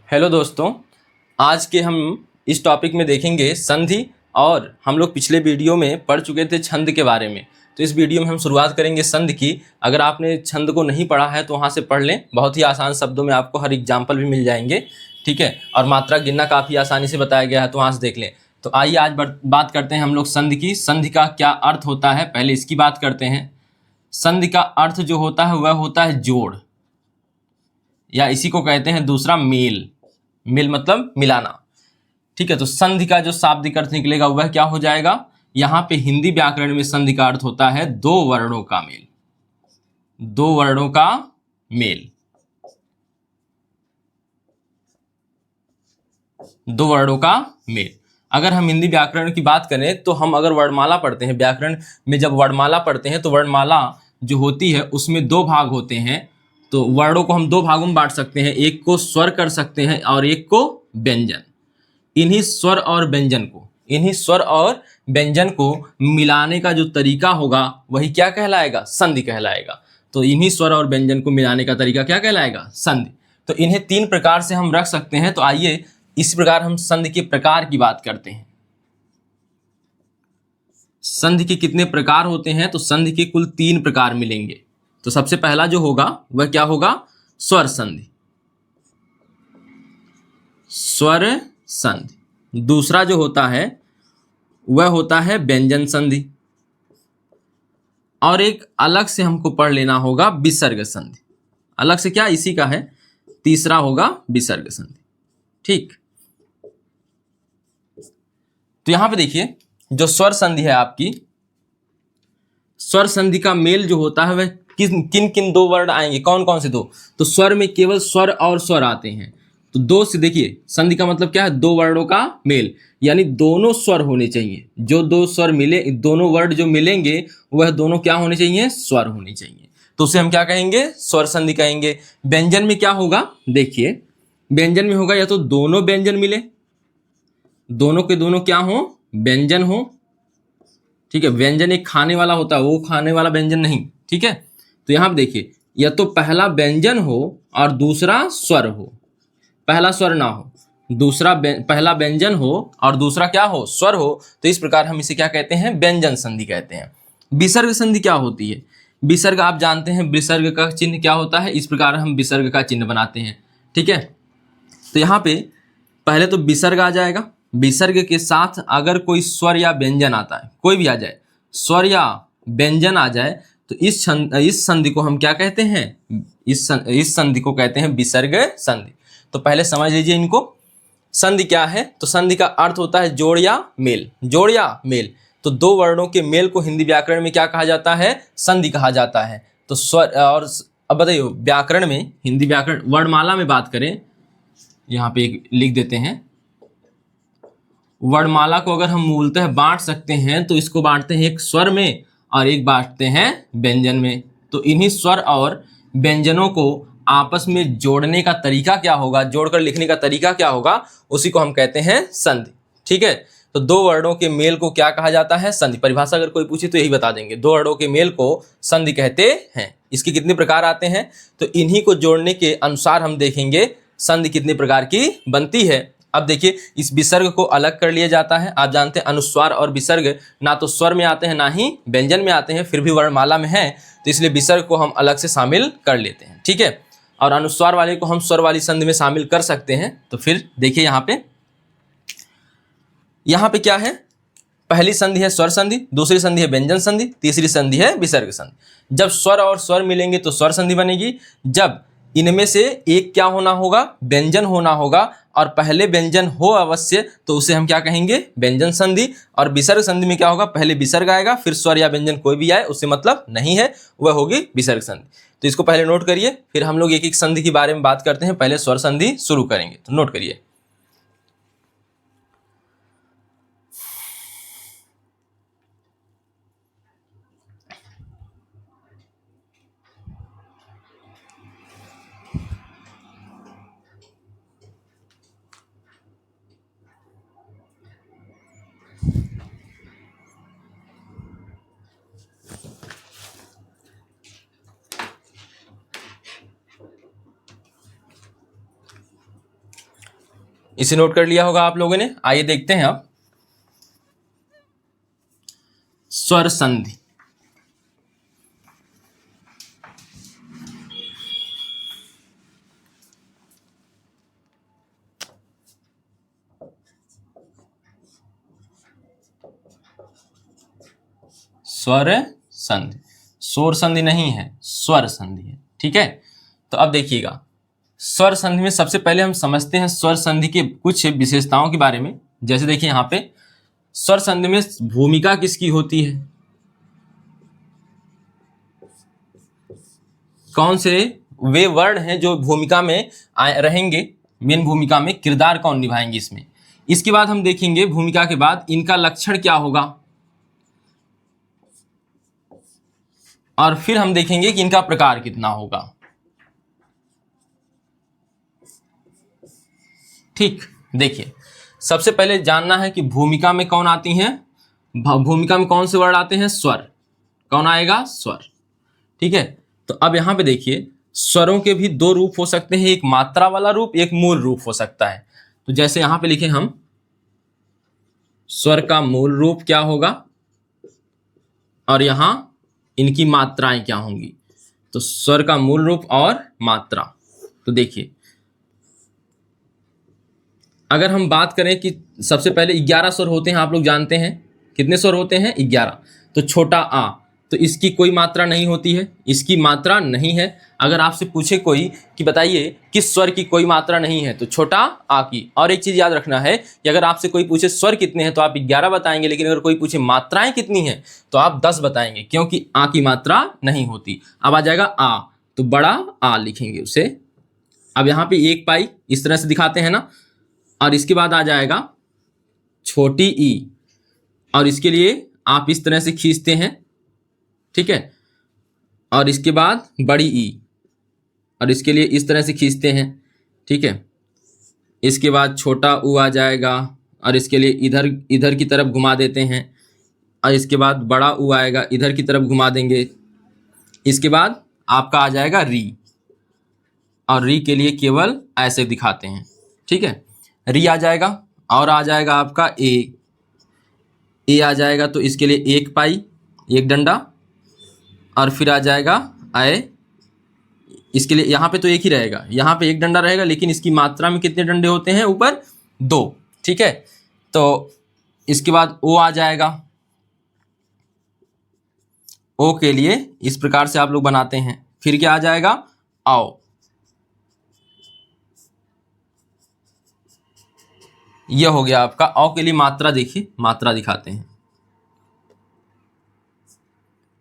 Hello दोस्तों, आज के हम इस टॉपिक में देखेंगे संधि। और हम लोग पिछले वीडियो में पढ़ चुके थे छंद के बारे में। तो इस वीडियो में हम शुरुआत करेंगे संधि की। अगर आपने छंद को नहीं पढ़ा है तो वहाँ से पढ़ लें, बहुत ही आसान शब्दों में आपको हर एग्जाम्पल भी मिल जाएंगे, ठीक है। और मात्रा गिनना काफ़ी आसानी से बताया गया है, तो वहाँ से देख लें। तो आइए आज बात करते हैं हम लोग संधि की। संधि का क्या अर्थ होता है, पहले इसकी बात करते हैं। संधि का अर्थ जो होता है वह होता है जोड़, या इसी को कहते हैं दूसरा मेल। मेल मतलब मिलाना, ठीक है। तो संधि का जो शाब्दिक अर्थ निकलेगा वह क्या हो जाएगा। यहां पे हिंदी व्याकरण में संधि का अर्थ होता है दो वर्णों का मेल। दो वर्णों का मेल, दो वर्णों का मेल। अगर हम हिंदी व्याकरण की बात करें तो हम अगर वर्णमाला पढ़ते हैं, व्याकरण में जब वर्णमाला पढ़ते हैं तो वर्णमाला जो होती है उसमें दो भाग होते हैं। तो वर्णों को हम दो भागों में बांट सकते हैं, एक को स्वर कर सकते हैं और एक को व्यंजन। इन्हीं स्वर और व्यंजन को मिलाने का जो तरीका होगा वही क्या कहलाएगा, संधि कहलाएगा। तो इन्हीं स्वर और व्यंजन को मिलाने का तरीका क्या कहलाएगा, संधि। तो इन्हें तीन प्रकार से हम रख सकते हैं। तो आइए इस प्रकार हम संधि के प्रकार की बात करते हैं। संधि के कितने प्रकार होते हैं, तो संधि के कुल तीन प्रकार मिलेंगे। तो सबसे पहला जो होगा वह क्या होगा, स्वर संधि। स्वर संधि। दूसरा जो होता है वह होता है व्यंजन संधि। और एक अलग से हमको पढ़ लेना होगा विसर्ग संधि। अलग से क्या, इसी का है। तीसरा होगा विसर्ग संधि, ठीक। तो यहां पे देखिए, जो स्वर संधि है आपकी, स्वर संधि का मेल जो होता है वह किन किन दो वर्ड आएंगे, कौन कौन से दो। तो स्वर में केवल स्वर और स्वर आते हैं। तो दो से देखिए, संधि का मतलब क्या है, दो वर्णों का मेल, यानी दोनों स्वर होने चाहिए। जो दो स्वर मिले, दोनों वर्ड जो मिलेंगे वह दोनों क्या होने चाहिए, स्वर होने चाहिए। तो उसे हम क्या कहेंगे, स्वर संधि कहेंगे। व्यंजन में क्या होगा, देखिए व्यंजन में होगा या तो दोनों व्यंजन मिले, दोनों के दोनों क्या हो, व्यंजन हो, ठीक है। व्यंजन एक खाने वाला होता है, वो खाने वाला व्यंजन नहीं, ठीक है। तो यहां पर देखिए, या तो पहला व्यंजन हो और दूसरा स्वर हो, पहला स्वर ना हो, दूसरा पहला व्यंजन हो और दूसरा क्या हो, स्वर हो। तो इस प्रकार हम इसे क्या कहते हैं, व्यंजन संधि कहते हैं। विसर्ग संधि क्या होती है, विसर्ग आप जानते हैं, विसर्ग का चिन्ह क्या होता है। इस प्रकार हम विसर्ग का चिन्ह बनाते हैं, ठीक है। तो यहाँ पे पहले तो विसर्ग आ जाएगा। विसर्ग के साथ अगर कोई स्वर या व्यंजन आता है, कोई भी आ जाए, स्वर या व्यंजन आ जाए, तो इस संधि को हम क्या कहते हैं, इस संधि को कहते हैं विसर्ग संधि। तो पहले समझ लीजिए इनको। संधि क्या है, तो संधि का अर्थ होता है जोड़ या मेल। जोड़ या मेल, तो दो वर्णों के मेल को हिंदी व्याकरण में क्या कहा जाता है, संधि कहा जाता है। तो स्वर और अब बताइए, व्याकरण में, हिंदी व्याकरण वर्णमाला में बात करें, यहाँ पे एक लिख देते हैं। वर्णमाला को अगर हम मूलतः बांट सकते हैं तो इसको बांटते हैं एक स्वर में और एक बांटते हैं व्यंजन में। तो इन्हीं स्वर और व्यंजनों को आपस में जोड़ने का तरीका क्या होगा, जोड़कर लिखने का तरीका क्या होगा, उसी को हम कहते हैं संधि, ठीक है। तो दो वर्णों के मेल को क्या कहा जाता है, संधि। परिभाषा अगर कोई पूछे तो यही बता देंगे, दो वर्णों के मेल को संधि कहते हैं। इसके कितने प्रकार आते हैं, तो इन्हीं को जोड़ने के अनुसार हम देखेंगे संधि कितने प्रकार की बनती है। अब देखिए, इस विसर्ग को अलग कर लिया जाता है। आप जानते हैं अनुस्वार और विसर्ग ना तो स्वर में आते हैं ना ही व्यंजन में आते हैं, फिर भी वर्णमाला में है, तो इसलिए विसर्ग को हम अलग से शामिल कर लेते हैं, ठीक है। और अनुस्वार वाले को हम स्वर वाली संधि में शामिल कर सकते हैं। तो फिर देखिए यहाँ पे क्या है, पहली संधि है स्वर संधि, दूसरी संधि है व्यंजन संधि, तीसरी संधि है विसर्ग संधि। जब स्वर और स्वर मिलेंगे तो स्वर संधि बनेगी। जब इनमें से एक क्या होना होगा, व्यंजन होना होगा, और पहले व्यंजन हो अवश्य, तो उसे हम क्या कहेंगे, व्यंजन संधि। और विसर्ग संधि में क्या होगा, पहले विसर्ग आएगा, फिर स्वर या व्यंजन कोई भी आए उससे मतलब नहीं है, वह होगी विसर्ग संधि। तो इसको पहले नोट करिए, फिर हम लोग एक एक संधि के बारे में बात करते हैं। पहले स्वर संधि शुरू करेंगे, तो नोट करिए। इसे नोट कर लिया होगा आप लोगों ने। आइए देखते हैं अब स्वर संधि। स्वर संधि, शोर संधि नहीं है, स्वर संधि है। ठीक है, तो अब देखिएगा स्वर संधि में सबसे पहले हम समझते हैं स्वर संधि के कुछ विशेषताओं के बारे में। जैसे देखिए यहाँ पे स्वर संधि में भूमिका किसकी होती है, कौन से वे वर्ण हैं जो भूमिका में रहेंगे, मेन भूमिका में किरदार कौन निभाएंगे इसमें। इसके बाद हम देखेंगे भूमिका के बाद इनका लक्षण क्या होगा, और फिर हम देखेंगे कि इनका प्रकार कितना होगा। ठीक, देखिए सबसे पहले जानना है कि भूमिका में कौन आती हैं, भूमिका में कौन से वर्ण आते हैं, स्वर। कौन आएगा, स्वर। ठीक है, तो अब यहां पे देखिए स्वरों के भी दो रूप हो सकते हैं, एक मात्रा वाला रूप, एक मूल रूप हो सकता है। तो जैसे यहां पे लिखे हम स्वर का मूल रूप क्या होगा और यहां इनकी मात्राएं क्या होंगी। तो स्वर का मूल रूप और मात्रा, तो देखिए अगर हम बात करें कि सबसे पहले 11 स्वर होते हैं, आप लोग जानते हैं कितने स्वर होते हैं, 11। तो छोटा आ, तो इसकी कोई मात्रा नहीं होती है, इसकी मात्रा नहीं है। अगर आपसे पूछे कोई कि बताइए किस स्वर की कोई मात्रा नहीं है, तो छोटा आ की। और एक चीज याद रखना है कि अगर आपसे कोई पूछे स्वर कितने हैं तो आप 11 बताएंगे, लेकिन अगर कोई पूछे मात्राएं कितनी हैं तो आप 10 बताएंगे, क्योंकि आ की मात्रा नहीं होती। अब आ जाएगा आ, तो बड़ा आ लिखेंगे उसे। अब यहाँ पे 1 पाई इस तरह से दिखाते हैं ना, और इसके बाद आ जाएगा छोटी ई, और इसके लिए आप इस तरह से खींचते हैं। ठीक है, और इसके बाद बड़ी ई, और इसके लिए इस तरह से खींचते हैं। ठीक है, इसके बाद छोटा ऊ आ जाएगा, और इसके लिए इधर इधर की तरफ घुमा देते हैं, और इसके बाद बड़ा ऊ आएगा, इधर की तरफ घुमा देंगे। इसके बाद आपका आ जाएगा री, और री के लिए केवल ऐसे दिखाते हैं। ठीक है, री आ जाएगा, और आ जाएगा आपका ए आ जाएगा, तो इसके लिए 1 पाई 1 डंडा, और फिर आ जाएगा आए, इसके लिए यहाँ पे तो एक ही रहेगा, यहाँ पे 1 डंडा रहेगा, लेकिन इसकी मात्रा में कितने डंडे होते हैं, ऊपर 2। ठीक है, तो इसके बाद ओ आ जाएगा। ओ के लिए इस प्रकार से आप लोग बनाते हैं। फिर क्या आ जाएगा, आओ। यह हो गया आपका औ के लिए मात्रा। देखिए मात्रा दिखाते हैं,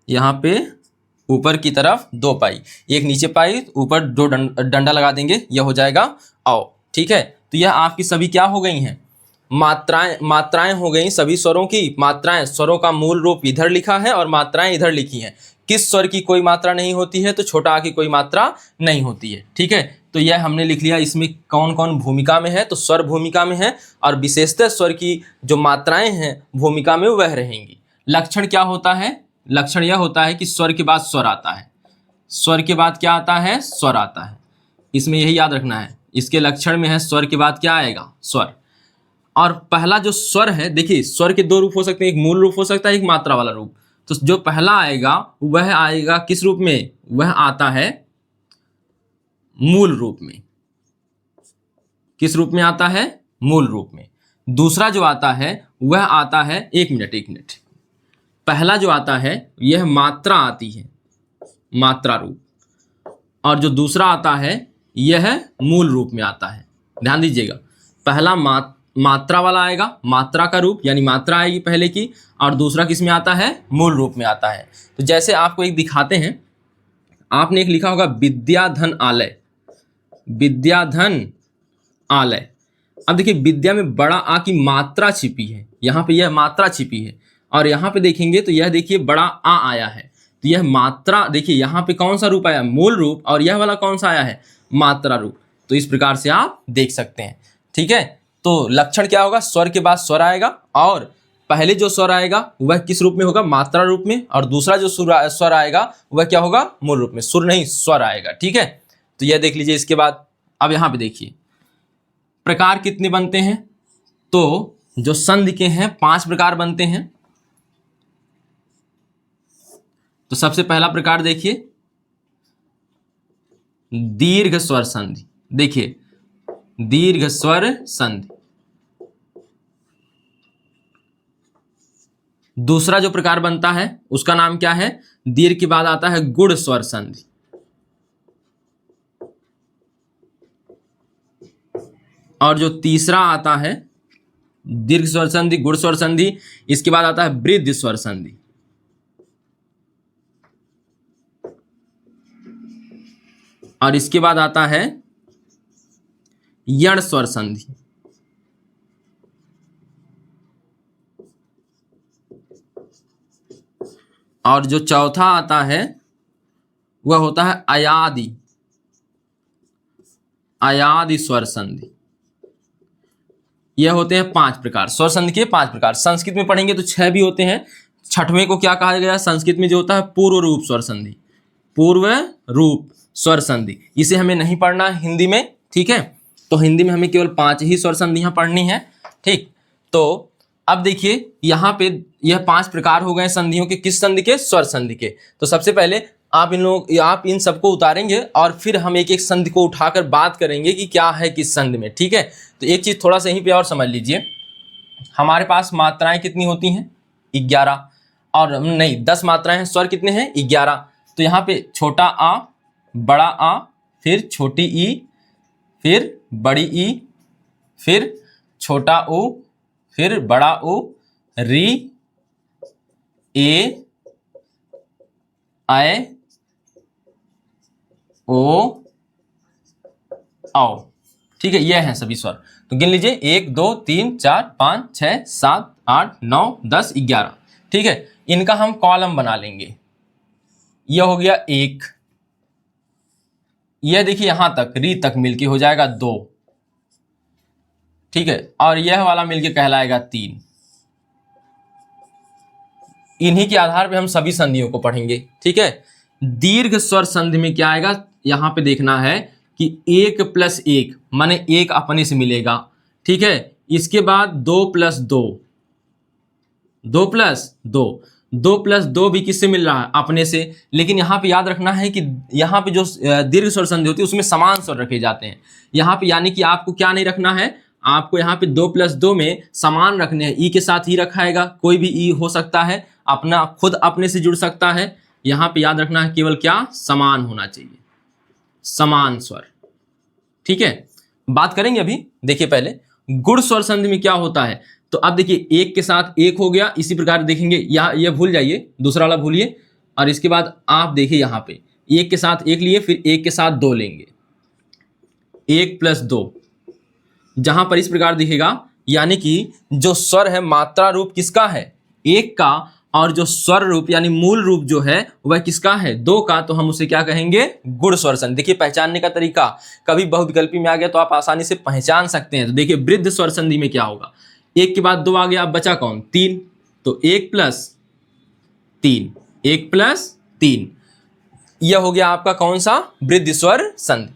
यहाँ पे ऊपर की तरफ 2 पाई, एक नीचे पाई, ऊपर 2 डंडा लगा देंगे, यह हो जाएगा औ। ठीक है, तो यह आपकी सभी क्या हो गई हैं, मात्राएं हो गई सभी स्वरों की मात्राएं। स्वरों का मूल रूप इधर लिखा है और मात्राएं इधर लिखी हैं। किस स्वर की कोई मात्रा नहीं होती है, तो छोटा आ की कोई मात्रा नहीं होती है। ठीक है, तो यह हमने लिख लिया। इसमें कौन कौन भूमिका में है, तो स्वर भूमिका में है, और विशेषतः स्वर की जो मात्राएं हैं भूमिका में वह रहेंगी। लक्षण क्या होता है, लक्षण यह होता है कि स्वर के बाद स्वर आता है। स्वर के बाद क्या आता है, स्वर आता है। इसमें यही याद रखना है, इसके लक्षण में है स्वर के बाद क्या आएगा, स्वर। और पहला जो स्वर है, देखिए स्वर के 2 रूप हो सकते हैं, एक मूल रूप हो सकता है, एक मात्रा वाला रूप। तो जो पहला आएगा वह आएगा किस रूप में, वह आता है मूल रूप में। किस रूप में आता है, मूल रूप में। दूसरा जो आता है वह आता है, एक मिनट, पहला जो आता है यह मात्रा आती है, मात्रा रूप, और जो दूसरा आता है यह मूल रूप में आता है। ध्यान दीजिएगा, पहला मात्रा वाला आएगा, मात्रा का रूप यानी मात्रा आएगी पहले की, और दूसरा किस में आता है, मूल रूप में आता है। तो जैसे आपको एक दिखाते हैं, आपने एक लिखा होगा विद्याधन आलय, विद्याधन आलय। अब देखिए विद्या में बड़ा आ की मात्रा छिपी है, यहाँ पे यह मात्रा छिपी है, और यहाँ पे देखेंगे तो यह देखिए बड़ा आ आया है। तो यह मात्रा, देखिए यहाँ पे कौन सा रूप आया, मूल रूप, और यह वाला कौन सा आया है, मात्रा रूप। तो इस प्रकार से आप देख सकते हैं। ठीक है, तो लक्षण क्या होगा, स्वर के बाद स्वर आएगा, और पहले जो स्वर आएगा वह किस रूप में होगा, मात्रा रूप में, और दूसरा जो स्वर आएगा वह क्या होगा, मूल रूप में। सुर नहीं, स्वर आएगा। ठीक है, तो यह देख लीजिए। इसके बाद अब यहाँ पे देखिए, प्रकार कितने बनते हैं? तो जो संधि के हैं 5 प्रकार बनते हैं। तो सबसे पहला प्रकार देखिए, दीर्घ स्वर संधि। देखिए, दीर्घ स्वर संधि। दूसरा जो प्रकार बनता है उसका नाम क्या है? दीर्घ के बाद आता है गुण स्वर संधि। और जो तीसरा आता है दीर्घ स्वर संधि, गुण स्वर संधि, इसके बाद आता है वृद्धि स्वर संधि। और इसके बाद आता है यण स्वर संधि। और जो चौथा आता है वह होता है अयादि, अयादि स्वर संधि। यह होते हैं 5 प्रकार, स्वर संधि के 5 प्रकार। संस्कृत में पढ़ेंगे तो 6 भी होते हैं। छठवें को क्या कहा गया? संस्कृत में जो होता है पूर्व रूप स्वर संधि, पूर्व रूप स्वर संधि। इसे हमें नहीं पढ़ना हिंदी में, ठीक है? तो हिंदी में हमें केवल 5 ही स्वर संधियां पढ़नी है, ठीक? तो अब देखिए यहाँ पे यह 5 प्रकार हो गए संधियों के। किस संधि के? स्वर संधि के। तो सबसे पहले आप इन सबको उतारेंगे और फिर हम एक एक संधि को उठाकर बात करेंगे कि क्या है किस संधि में, ठीक है? तो एक चीज थोड़ा सा यहीं पे और समझ लीजिए, हमारे पास मात्राएं कितनी होती हैं? 11, और नहीं 10 मात्राएं हैं। स्वर कितने हैं? 11। तो यहाँ पे छोटा आ, बड़ा आ, फिर छोटी ई, फिर बड़ी ई, फिर छोटा ऊ, फिर बड़ा ऊ, री, ए, आए, ओ, आओ, ठीक है? ये हैं सभी स्वर। तो गिन लीजिए 1 2 3 4 5 6 7 8 9 10 11, ठीक है? इनका हम कॉलम बना लेंगे। यह हो गया 1, यह देखिए यहां तक री तक मिलके हो जाएगा 2, ठीक है? और यह वाला मिलके कहलाएगा 3। इन्हीं के आधार पे हम सभी संधियों को पढ़ेंगे, ठीक है? दीर्घ स्वर संधि में क्या आएगा? यहां पे देखना है कि 1 + 1 माने 1 अपने से मिलेगा, ठीक है? इसके बाद 2 + 2, 2 + 2, 2 + 2 भी किससे मिल रहा है? अपने से। लेकिन यहाँ पे याद रखना है कि यहाँ पे जो दीर्घ स्वर संधि होती है उसमें समान स्वर रखे जाते हैं। यहाँ पे यानी कि आपको क्या नहीं रखना है? आपको यहाँ पे 2 + 2 में समान रखने हैं। ई के साथ ही रखाएगा, कोई भी ई हो सकता है, अपना खुद अपने से जुड़ सकता है। यहाँ पे याद रखना है केवल क्या? समान होना चाहिए, समान स्वर, ठीक है? बात करेंगे अभी। देखिए पहले गुण स्वर संधि में क्या होता है। तो अब देखिए 1 के साथ 1 हो गया, इसी प्रकार देखेंगे यहाँ, ये भूल जाइए, दूसरा वाला भूलिए। और इसके बाद आप देखिए यहाँ पे 1 के साथ 1 लिए, फिर 1 के साथ 2 लेंगे, 1 + 2। जहां पर इस प्रकार दिखेगा, यानी कि जो स्वर है मात्रा रूप किसका है? 1 का, और जो स्वर रूप यानी मूल रूप जो है वह किसका है? 2 का। तो हम उसे क्या कहेंगे? गुण स्वर संधि। देखिए पहचानने का तरीका, कभी बहुविकल्पी में आ गया तो आप आसानी से पहचान सकते हैं। तो देखिए वृद्धि स्वर संधि में क्या होगा? 1 के बाद 2 आ गया, अब बचा कौन? 3। तो 1 + 3, 1 + 3, यह हो गया आपका कौन सा? वृद्धि स्वर संधि।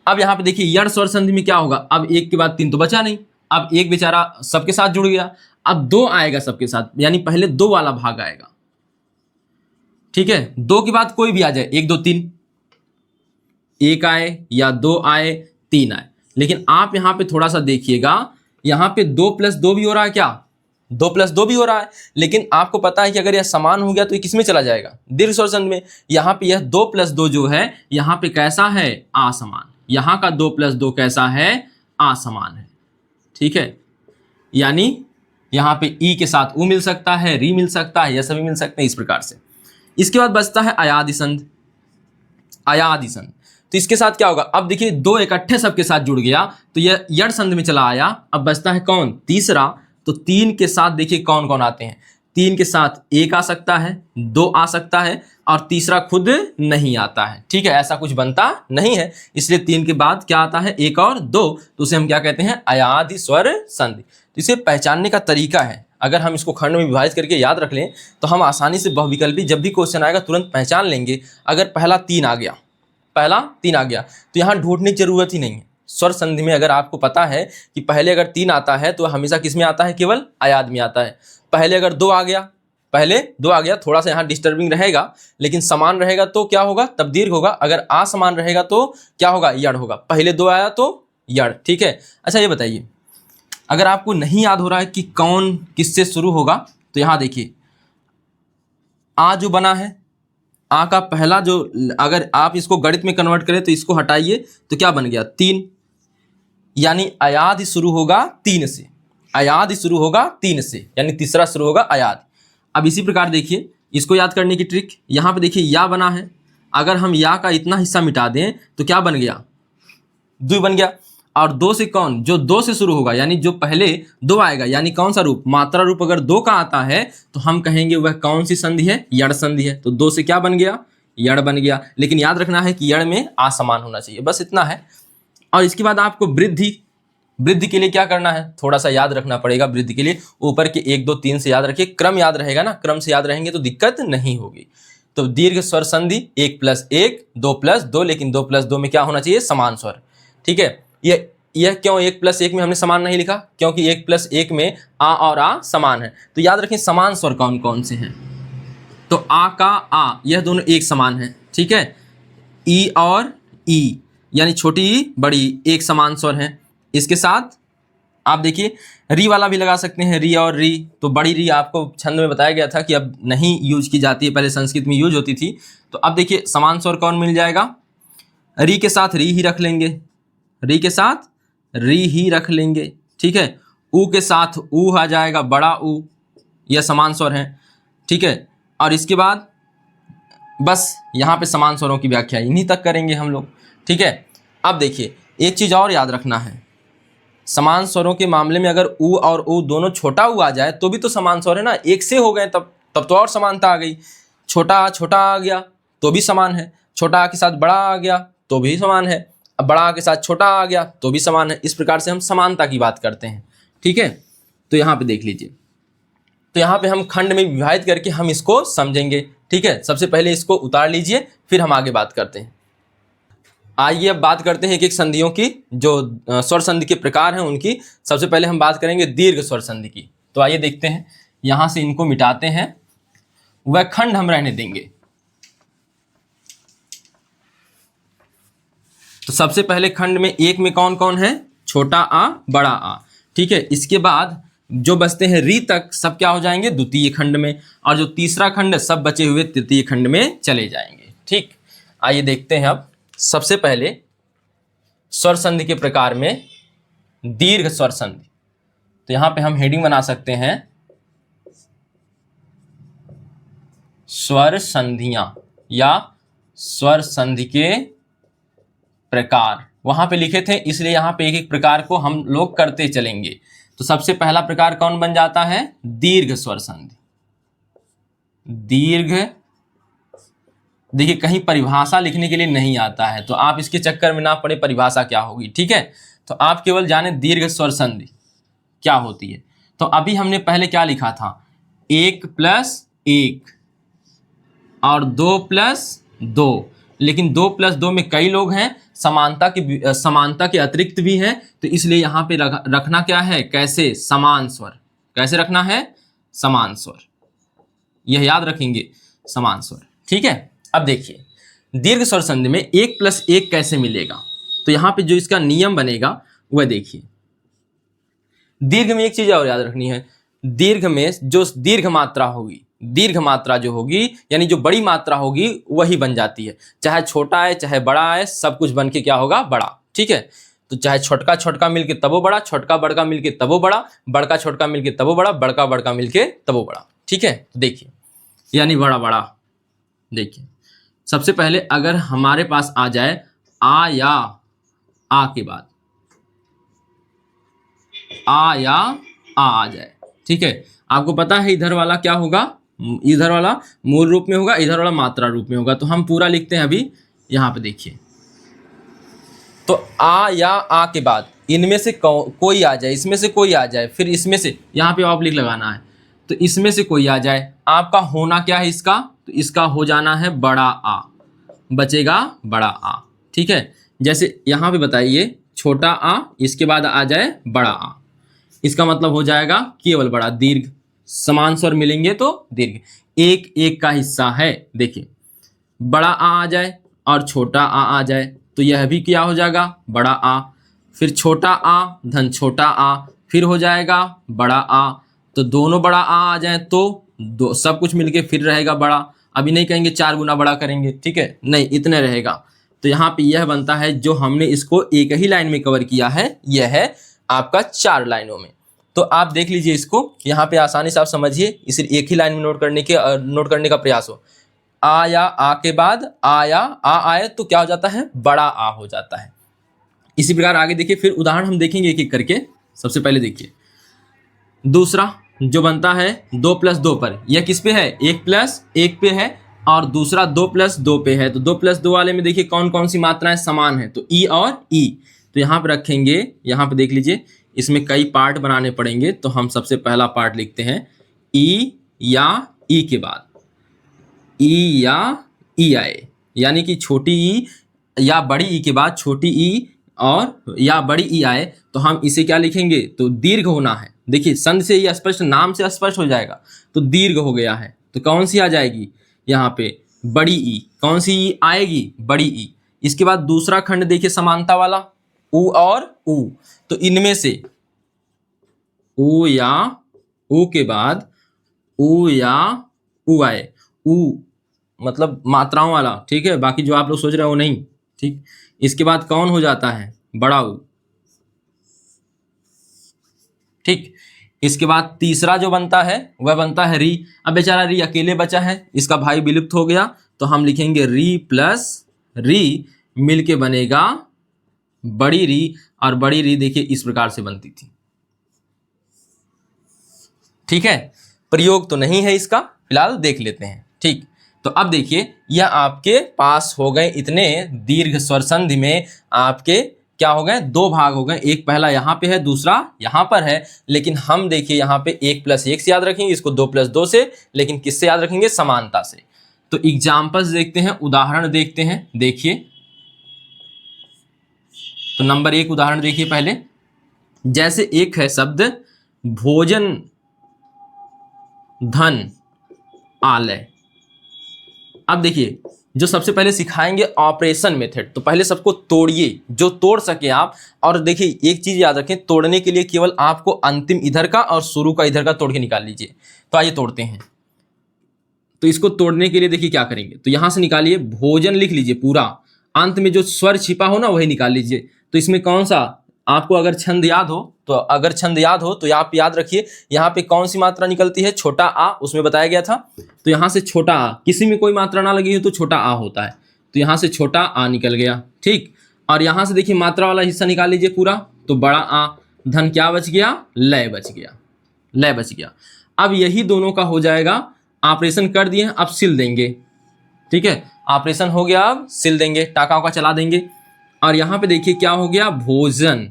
अब यहाँ पे देखिए यण स्वर संधि में क्या होगा? अब 1 के बाद 3 तो बचा नहीं, अब 1 बेचारा सबके साथ जुड़ गया, अब 2 आएगा सबके साथ, यानी पहले 2 वाला भाग आएगा, ठीक है? 2 के बाद कोई भी आ जाए, 1 2 3, 1 आए या 2 आए, 3 आए। लेकिन आप यहाँ पे थोड़ा सा देखिएगा, यहाँ पे 2 + 2 भी हो रहा है क्या? 2 + 2 भी हो रहा है। लेकिन आपको पता है कि अगर यह समान हो गया तो ये किसमें चला जाएगा? दीर्घ स्वर संधि में। यहाँ पे यह 2 + 2 जो है यहाँ पे कैसा है? असमान। यहाँ का 2 + 2 कैसा है? असमान है, ठीक है? यानी यहाँ पे ई के साथ ऊ मिल सकता है, री मिल सकता है, यह सभी मिल सकते हैं, इस प्रकार से। इसके बाद बचता है अयादि संधि। अयादि संधि, तो इसके साथ क्या होगा? अब देखिए 2 इकट्ठे सबके साथ जुड़ गया तो यह यण संधि में चला आया। अब बचता है कौन? तीसरा। तो 3 के साथ देखिए कौन कौन आते हैं? 3 के साथ 1 आ सकता है, 2 आ सकता है, और तीसरा खुद नहीं आता है, ठीक है? ऐसा कुछ बनता नहीं है, इसलिए 3 के बाद क्या आता है? 1 और 2। तो उसे हम क्या कहते हैं? अयादि स्वर संधि। तो इसे पहचानने का तरीका है, अगर हम इसको खंड में विभाजित करके याद रख लें तो हम आसानी से बहुविकल्पी जब भी क्वेश्चन आएगा तुरंत पहचान लेंगे। अगर पहला 3 आ गया, पहला 3 आ गया तो यहाँ ढूंढने की जरूरत ही नहीं है, स्वर संधि में अगर आपको पता है कि पहले अगर 3 आता है तो हमेशा किस में आता है, केवल अयाद में आता है। पहले अगर 2 आ गया, पहले 2 आ गया, थोड़ा सा यहाँ डिस्टर्बिंग रहेगा, लेकिन समान रहेगा तो क्या होगा, तब दीर्घ होगा। अगर असमान रहेगा तो क्या होगा, यड़ होगा। पहले 2 आया तो यड़, ठीक है। अच्छा ये बताइए, अगर आपको नहीं याद हो रहा है कि कौन किससे शुरू होगा, तो यहाँ देखिए आ जो बना है, आ का पहला जो, अगर आप इसको गणित में कन्वर्ट करें तो इसको हटाइए तो क्या बन गया, 3, यानी अयाद ही शुरू होगा 3 से, अयाद ही शुरू होगा 3 से, यानी तीसरा शुरू होगा अयाद। अब इसी प्रकार देखिए, इसको याद करने की ट्रिक, यहाँ पे देखिए या बना है, अगर हम या का इतना हिस्सा मिटा दें तो क्या बन गया, 2 बन गया। और 2 से कौन, जो 2 से शुरू होगा, यानी जो पहले 2 आएगा, यानी कौन सा रूप, मात्रा रूप अगर 2 का आता है तो हम कहेंगे वह कौन सी संधि है, यड़ संधि है। तो 2 से क्या बन गया, यड़ बन गया। लेकिन याद रखना है कि यड़ में असमान होना चाहिए, बस इतना है। और इसके बाद आपको वृद्धि के लिए क्या करना है, थोड़ा सा याद रखना पड़ेगा। वृद्धि के लिए ऊपर के 1 2 3 से याद रखिए, क्रम याद रहेगा ना, क्रम से याद रहेंगे तो दिक्कत नहीं होगी। तो दीर्घ स्वर संधि 1 + 1 2 + 2, लेकिन 2 + 2 में क्या होना चाहिए, समान स्वर, ठीक है। यह क्यों 1 + 1 में हमने समान नहीं लिखा, क्योंकि 1 + 1 में आ और आ समान है। तो याद रखें समान स्वर कौन कौन से हैं, तो आ का आ, यह दोनों एक समान है, ठीक है। ई और ई, यानी छोटी ई बड़ी एक समान स्वर है। इसके साथ आप देखिए री वाला भी लगा सकते हैं, री और री। तो बड़ी री आपको छंद में बताया गया था कि अब नहीं यूज की जाती है, पहले संस्कृत में यूज होती थी। तो अब देखिए समान स्वर कौन मिल जाएगा, री के साथ री ही रख लेंगे, री के साथ री ही रख लेंगे, ठीक है। ऊ के साथ ऊ आ जाएगा, बड़ा ऊ, यह समान स्वर है, ठीक है। और इसके बाद बस यहाँ पे समान स्वरों की व्याख्या इन्हीं तक करेंगे हम लोग, ठीक है। अब देखिए एक चीज़ और याद रखना है, समान स्वरों के मामले में अगर ऊ और ऊ दोनों छोटा ऊ आ जाए तो भी तो समान स्वर है ना, एक से हो गए तब तो और समानता आ गई। छोटा आ गया तो भी समान है, छोटा आ के साथ बड़ा आ गया तो भी समान है, अब बड़ा आ के साथ छोटा आ गया तो भी समान है। इस प्रकार से हम समानता की बात करते हैं, ठीक है। तो यहाँ पे देख लीजिए, तो यहाँ पे हम खंड में विभाजित करके हम इसको समझेंगे, ठीक है। सबसे पहले इसको उतार लीजिए, फिर हम आगे बात करते हैं। आइए अब बात करते हैं एक एक संधियों की, जो स्वर संधि के प्रकार हैं उनकी। सबसे पहले हम बात करेंगे दीर्घ स्वर संधि की। तो आइए देखते हैं, यहाँ से इनको मिटाते हैं, वह खंड हम रहने देंगे। तो सबसे पहले खंड में एक में कौन कौन है, छोटा आ बड़ा आ, ठीक है। इसके बाद जो बचते हैं री तक सब क्या हो जाएंगे, द्वितीय खंड में, और जो तीसरा खंड है सब बचे हुए तृतीय खंड में चले जाएंगे, ठीक। आइए देखते हैं अब सबसे पहले स्वर संधि के प्रकार में दीर्घ स्वर संधि। तो यहां पे हम हेडिंग बना सकते हैं, स्वर संधियां या स्वर संधि के प्रकार। वहां पे लिखे थे इसलिए यहां पे एक एक प्रकार को हम लोग करते चलेंगे। तो सबसे पहला प्रकार कौन बन जाता है, दीर्घ स्वर संधि। दीर्घ, देखिए कहीं परिभाषा लिखने के लिए नहीं आता है तो आप इसके चक्कर में ना पड़े परिभाषा क्या होगी, ठीक है। तो आप केवल जाने दीर्घ स्वर संधि क्या होती है। तो अभी हमने पहले क्या लिखा था, 1 + 1 और 2 + 2, लेकिन 2 + 2 में कई लोग हैं, समानता के अतिरिक्त भी हैं, तो इसलिए यहाँ पे रखना क्या है, कैसे, समान स्वर। कैसे रखना है, समान स्वर, यह याद रखेंगे, समान स्वर, ठीक है। अब देखिए दीर्घ स्वर संधि में 1 + 1 कैसे मिलेगा। तो यहाँ पे जो इसका नियम बनेगा वह देखिए, दीर्घ में एक चीज और याद रखनी है, दीर्घ में जो दीर्घ मात्रा होगी, दीर्घ मात्रा जो होगी यानी जो बड़ी मात्रा होगी वही बन जाती है, चाहे छोटा है चाहे बड़ा है, सब कुछ बन के क्या होगा, बड़ा, ठीक है। तो चाहे छोटका मिलके तबो बड़ा, छोटका बड़का मिलके तबो बड़ा, बड़का छोटका मिलके तबो बड़ा, बड़का बड़का मिलके तबो बड़ा, ठीक है। तो देखिए यानी बड़ा बड़ा, देखिए सबसे पहले अगर हमारे पास आ जाए आ या आ के बाद आ या आ जाए, ठीक है। आपको पता है इधर वाला क्या होगा, इधर वाला मूल रूप में होगा, इधर वाला मात्रा रूप में होगा। तो हम पूरा लिखते हैं अभी, यहाँ पे देखिए, तो आ या आ के बाद इनमें से कोई आ जाए, इसमें से कोई आ जाए, फिर इसमें से, यहाँ पे ऑब्लिक लगाना है, तो इसमें से कोई आ जाए, आपका होना क्या है इसका, तो इसका हो जाना है बड़ा आ, बचेगा बड़ा आ, ठीक है। जैसे यहाँ पे बताइए छोटा आ, इसके बाद आ जाए बड़ा आ, इसका मतलब हो जाएगा केवल बड़ा। दीर्घ समान स्वर मिलेंगे तो दीर्घ। एक एक का हिस्सा है, देखिए बड़ा आ जाए और छोटा आ जाए तो यह भी क्या हो जाएगा, बड़ा आ। फिर छोटा आ धन छोटा आ, फिर हो जाएगा बड़ा आ। तो दोनों बड़ा आ जाए तो दो सब कुछ मिलके फिर रहेगा बड़ा। अभी नहीं कहेंगे 4 गुना बड़ा करेंगे, ठीक है, नहीं, इतने रहेगा। तो यहाँ पे यह बनता है, जो हमने इसको एक ही लाइन में कवर किया है, यह है आपका 4 लाइनों में। तो आप देख लीजिए इसको, यहाँ पे आसानी से आप समझिए, इसे एक ही लाइन में नोट करने का प्रयास हो। आ या आ के बाद आया आ आए तो क्या हो जाता है, बड़ा आ हो जाता है। इसी प्रकार आगे देखिए, फिर उदाहरण हम देखेंगे एक एक करके। सबसे पहले देखिए दूसरा जो बनता है 2 + 2 पर, यह किस पे है, 1 + 1 पे है, और दूसरा 2 + 2 पे है। तो 2 + 2 वाले में देखिए कौन कौन सी मात्राएं समान है, तो ई और ई। तो यहाँ पे रखेंगे, यहाँ पे देख लीजिए, इसमें कई पार्ट बनाने पड़ेंगे। तो हम सबसे पहला पार्ट लिखते हैं ई या ई के बाद ई या ई आए, यानी कि छोटी ई या बड़ी ई के बाद छोटी ई और या बड़ी ई आए तो हम इसे क्या लिखेंगे, तो दीर्घ होना है। देखिए संध से ही स्पष्ट, नाम से स्पष्ट हो जाएगा। तो दीर्घ हो गया है, तो कौन सी आ जाएगी यहाँ पे, बड़ी ई। कौन सी ई आएगी, बड़ी ई। इसके बाद दूसरा खंड देखिए समानता वाला, उ और उ। तो इनमें से उ या उ के बाद उ या उ आए, उ मतलब मात्राओं वाला, ठीक है, बाकी जो आप लोग सोच रहे हो वो नहीं, ठीक। इसके बाद कौन हो जाता है, बड़ा उ, ठीक। इसके बाद तीसरा जो बनता है वह बनता है री। अब बेचारा री अकेले बचा है, इसका भाई विलुप्त हो गया, तो हम लिखेंगे री प्लस री मिलके बनेगा बड़ी री। और बड़ी री देखिए इस प्रकार से बनती थी, ठीक है। प्रयोग तो नहीं है इसका, फिलहाल देख लेते हैं, ठीक। तो अब देखिए यह आपके पास हो गए इतने दीर्घ स्वर संधि में आपके क्या हो गए, 2 भाग हो गए। एक पहला यहाँ पे है, दूसरा यहाँ पर है। लेकिन हम देखिए यहाँ पे 1 + 1 से याद रखेंगे, इसको 2 + 2 से, लेकिन किससे याद रखेंगे, समानता से। तो एग्जाम्पल्स देखते हैं, उदाहरण देखते हैं। देखिए तो नंबर 1 उदाहरण देखिए पहले। जैसे एक है शब्द भोजन धन आलय। अब देखिए जो सबसे पहले सिखाएंगे ऑपरेशन मेथड, तो पहले सबको तोड़िए, जो तोड़ सके आप। और देखिए एक चीज याद रखें, तोड़ने के लिए केवल आपको अंतिम इधर का और शुरू का इधर का तोड़ के निकाल लीजिए। तो आइए तोड़ते हैं। तो इसको तोड़ने के लिए देखिए क्या करेंगे, तो यहां से निकालिए, भोजन लिख लीजिए पूरा, अंत में जो स्वर छिपा हो ना वही निकाल लीजिए। तो इसमें कौन सा आपको अगर छंद याद हो, तो अगर छंद याद हो तो आप याद रखिए, यहाँ पे कौन सी मात्रा निकलती है, छोटा आ, उसमें बताया गया था। तो यहाँ से छोटा आ, किसी में कोई मात्रा ना लगी हो तो छोटा आ होता है, तो यहाँ से छोटा आ निकल गया, ठीक। और यहाँ से देखिए मात्रा वाला हिस्सा निकाल लीजिए पूरा, तो बड़ा आ। धन क्या बच गया, लय बच गया, लय बच गया। अब यही दोनों का हो जाएगा, ऑपरेशन कर दिए, अब सिल देंगे, ठीक है। ऑपरेशन हो गया, अब सिल देंगे, टाका वाका चला देंगे। और यहाँ पे देखिए क्या हो गया, भोजन,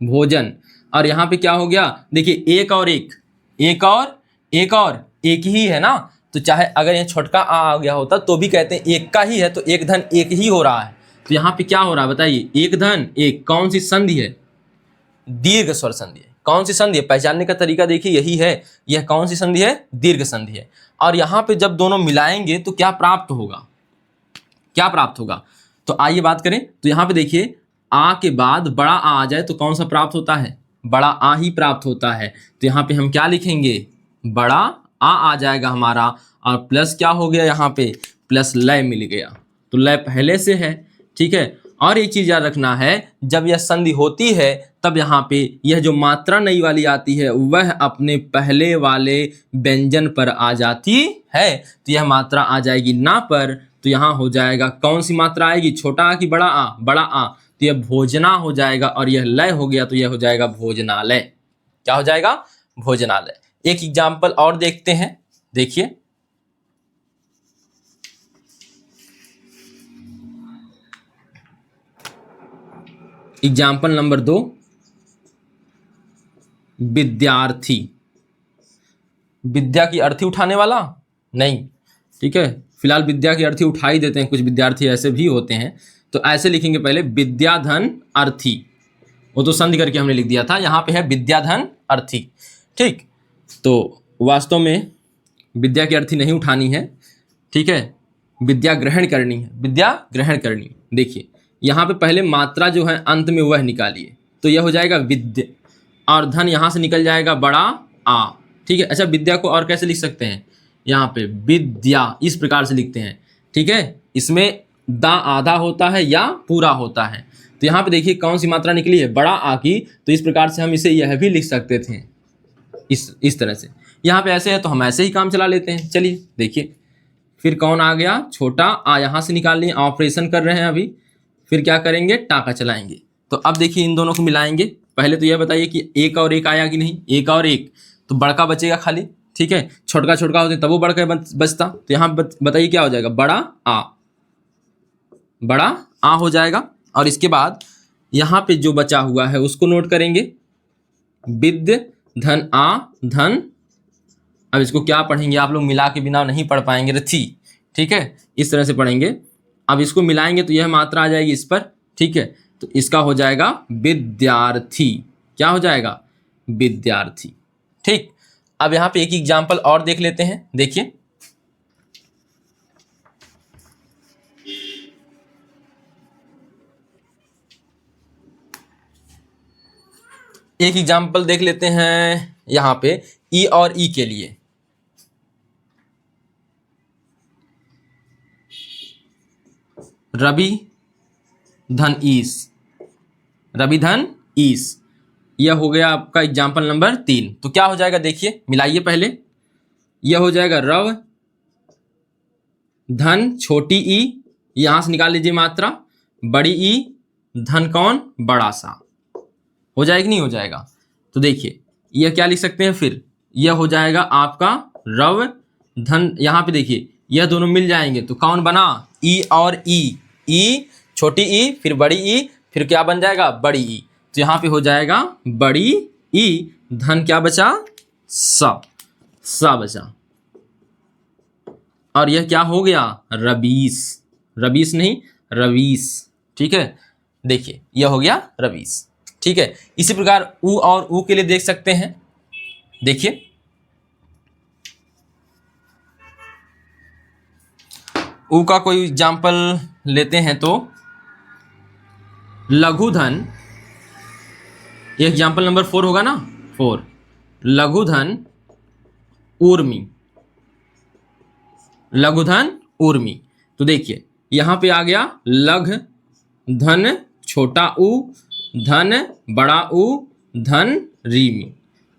भोजन। और यहाँ पे क्या हो गया, देखिए एक और एक, एक और एक और एक ही है ना। तो चाहे अगर ये छोटका आ गया होता तो भी कहते हैं एक का ही है, तो एक धन एक ही हो रहा है। तो यहाँ पे क्या हो रहा है बताइए, एक धन एक, कौन सी संधि है, दीर्घ स्वर संधि है। कौन सी संधि है, पहचानने का तरीका देखिए यही है, यह कौन सी संधि है, दीर्घ संधि है। और यहाँ पे जब दोनों मिलाएंगे तो क्या प्राप्त होगा, क्या प्राप्त होगा। तो आइए बात करें। तो यहाँ पे देखिए आ के बाद बड़ा आ जाए तो कौन सा प्राप्त होता है, बड़ा आ ही प्राप्त होता है। तो यहाँ पे हम क्या लिखेंगे, बड़ा आ जाएगा हमारा, और प्लस क्या हो गया, यहाँ पे प्लस लय मिल गया। तो लय पहले से है, ठीक है। और एक चीज याद रखना है, जब यह संधि होती है तब यहाँ पे यह जो मात्रा नई वाली आती है वह अपने पहले वाले व्यंजन पर आ जाती है। तो यह मात्रा आ जाएगी ना पर, तो यहाँ हो जाएगा कौन सी मात्रा आएगी, छोटा आ कि बड़ा आ, बड़ा आ। तो यह भोजना हो जाएगा, और यह लय हो गया तो यह हो जाएगा भोजनालय। क्या हो जाएगा, भोजनालय। एक एग्जाम्पल और देखते हैं, देखिए एग्जाम्पल नंबर 2, विद्यार्थी। विद्या की अर्थी उठाने वाला नहीं, ठीक है, फिलहाल विद्या की अर्थी उठा ही देते हैं, कुछ विद्यार्थी ऐसे भी होते हैं। तो ऐसे लिखेंगे पहले, विद्या धन अर्थी, वो तो संधि करके हमने लिख दिया था। यहाँ पे है विद्याधन अर्थी। ठीक, तो वास्तव में विद्या की अर्थी नहीं उठानी है, ठीक है, विद्या ग्रहण करनी है, विद्या ग्रहण करनी है। देखिए यहाँ पे पहले मात्रा जो है अंत में वह निकालिए, तो यह हो जाएगा विद्य, और धन यहाँ से निकल जाएगा बड़ा आ। ठीक है, अच्छा विद्या को और कैसे लिख सकते हैं, यहाँ पे विद्या इस प्रकार से लिखते हैं। ठीक है, इसमें दा आधा होता है या पूरा होता है, तो यहाँ पे देखिए कौन सी मात्रा निकली है, बड़ा आ की, तो इस प्रकार से हम इसे यह भी लिख सकते थे इस तरह से। यहाँ पे ऐसे है तो हम ऐसे ही काम चला लेते हैं। चलिए देखिए, फिर कौन आ गया, छोटा आ, यहाँ से निकाल लिए, ऑपरेशन कर रहे हैं अभी, फिर क्या करेंगे, टाका चलाएंगे। तो अब देखिए इन दोनों को मिलाएंगे। पहले तो यह बताइए कि एक और एक आया कि नहीं, एक और एक, तो बड़का बचेगा खाली। ठीक है, छोटका छोटका होते तब वो बड़का बचता, तो यहाँ बताइए क्या हो जाएगा, बड़ा आ, बड़ा आ हो जाएगा। और इसके बाद यहाँ पे जो बचा हुआ है उसको नोट करेंगे, विद्य धन आ धन, अब इसको क्या पढ़ेंगे आप लोग, मिला के बिना नहीं पढ़ पाएंगे रथी। ठीक है, इस तरह से पढ़ेंगे। अब इसको मिलाएंगे तो यह मात्रा आ जाएगी इस पर। ठीक है, तो इसका हो जाएगा विद्यार्थी, क्या हो जाएगा, विद्यार्थी। ठीक, अब यहाँ पे एक एग्जाम्पल और देख लेते हैं। देखिए एक एग्जाम्पल देख लेते हैं यहाँ पे ई और ई के लिए। रवि धन ईस, रवि धन ईस, यह हो गया आपका एग्जाम्पल नंबर 3। तो क्या हो जाएगा, देखिए मिलाइए पहले, यह हो जाएगा रव धन छोटी ई, यहां से निकाल लीजिए मात्रा, बड़ी ई धन कौन, बड़ा सा, हो जाएगा नहीं हो जाएगा। तो देखिए यह क्या लिख सकते हैं, फिर यह हो जाएगा आपका रव धन, यहाँ पे देखिए यह दोनों मिल जाएंगे तो कौन बना, ई और ई छोटी ई, फिर बड़ी ई, फिर क्या बन जाएगा, बड़ी ई। तो यहाँ पे हो जाएगा बड़ी ई धन क्या बचा, सा बचा, और यह क्या हो गया, रबीस, रबीस नहीं रवीस। ठीक है, देखिए यह हो गया रवीस। ठीक है, इसी प्रकार ऊ और ऊ के लिए देख सकते हैं। देखिए ऊ का कोई एग्जाम्पल लेते हैं तो लघुधन, ये एग्जाम्पल नंबर 4 होगा ना, 4, लघुधन ऊर्मी, लघुधन ऊर्मी। तो देखिए यहां पे आ गया लघ धन छोटा ऊ धन बड़ा ऊ धन रीमी।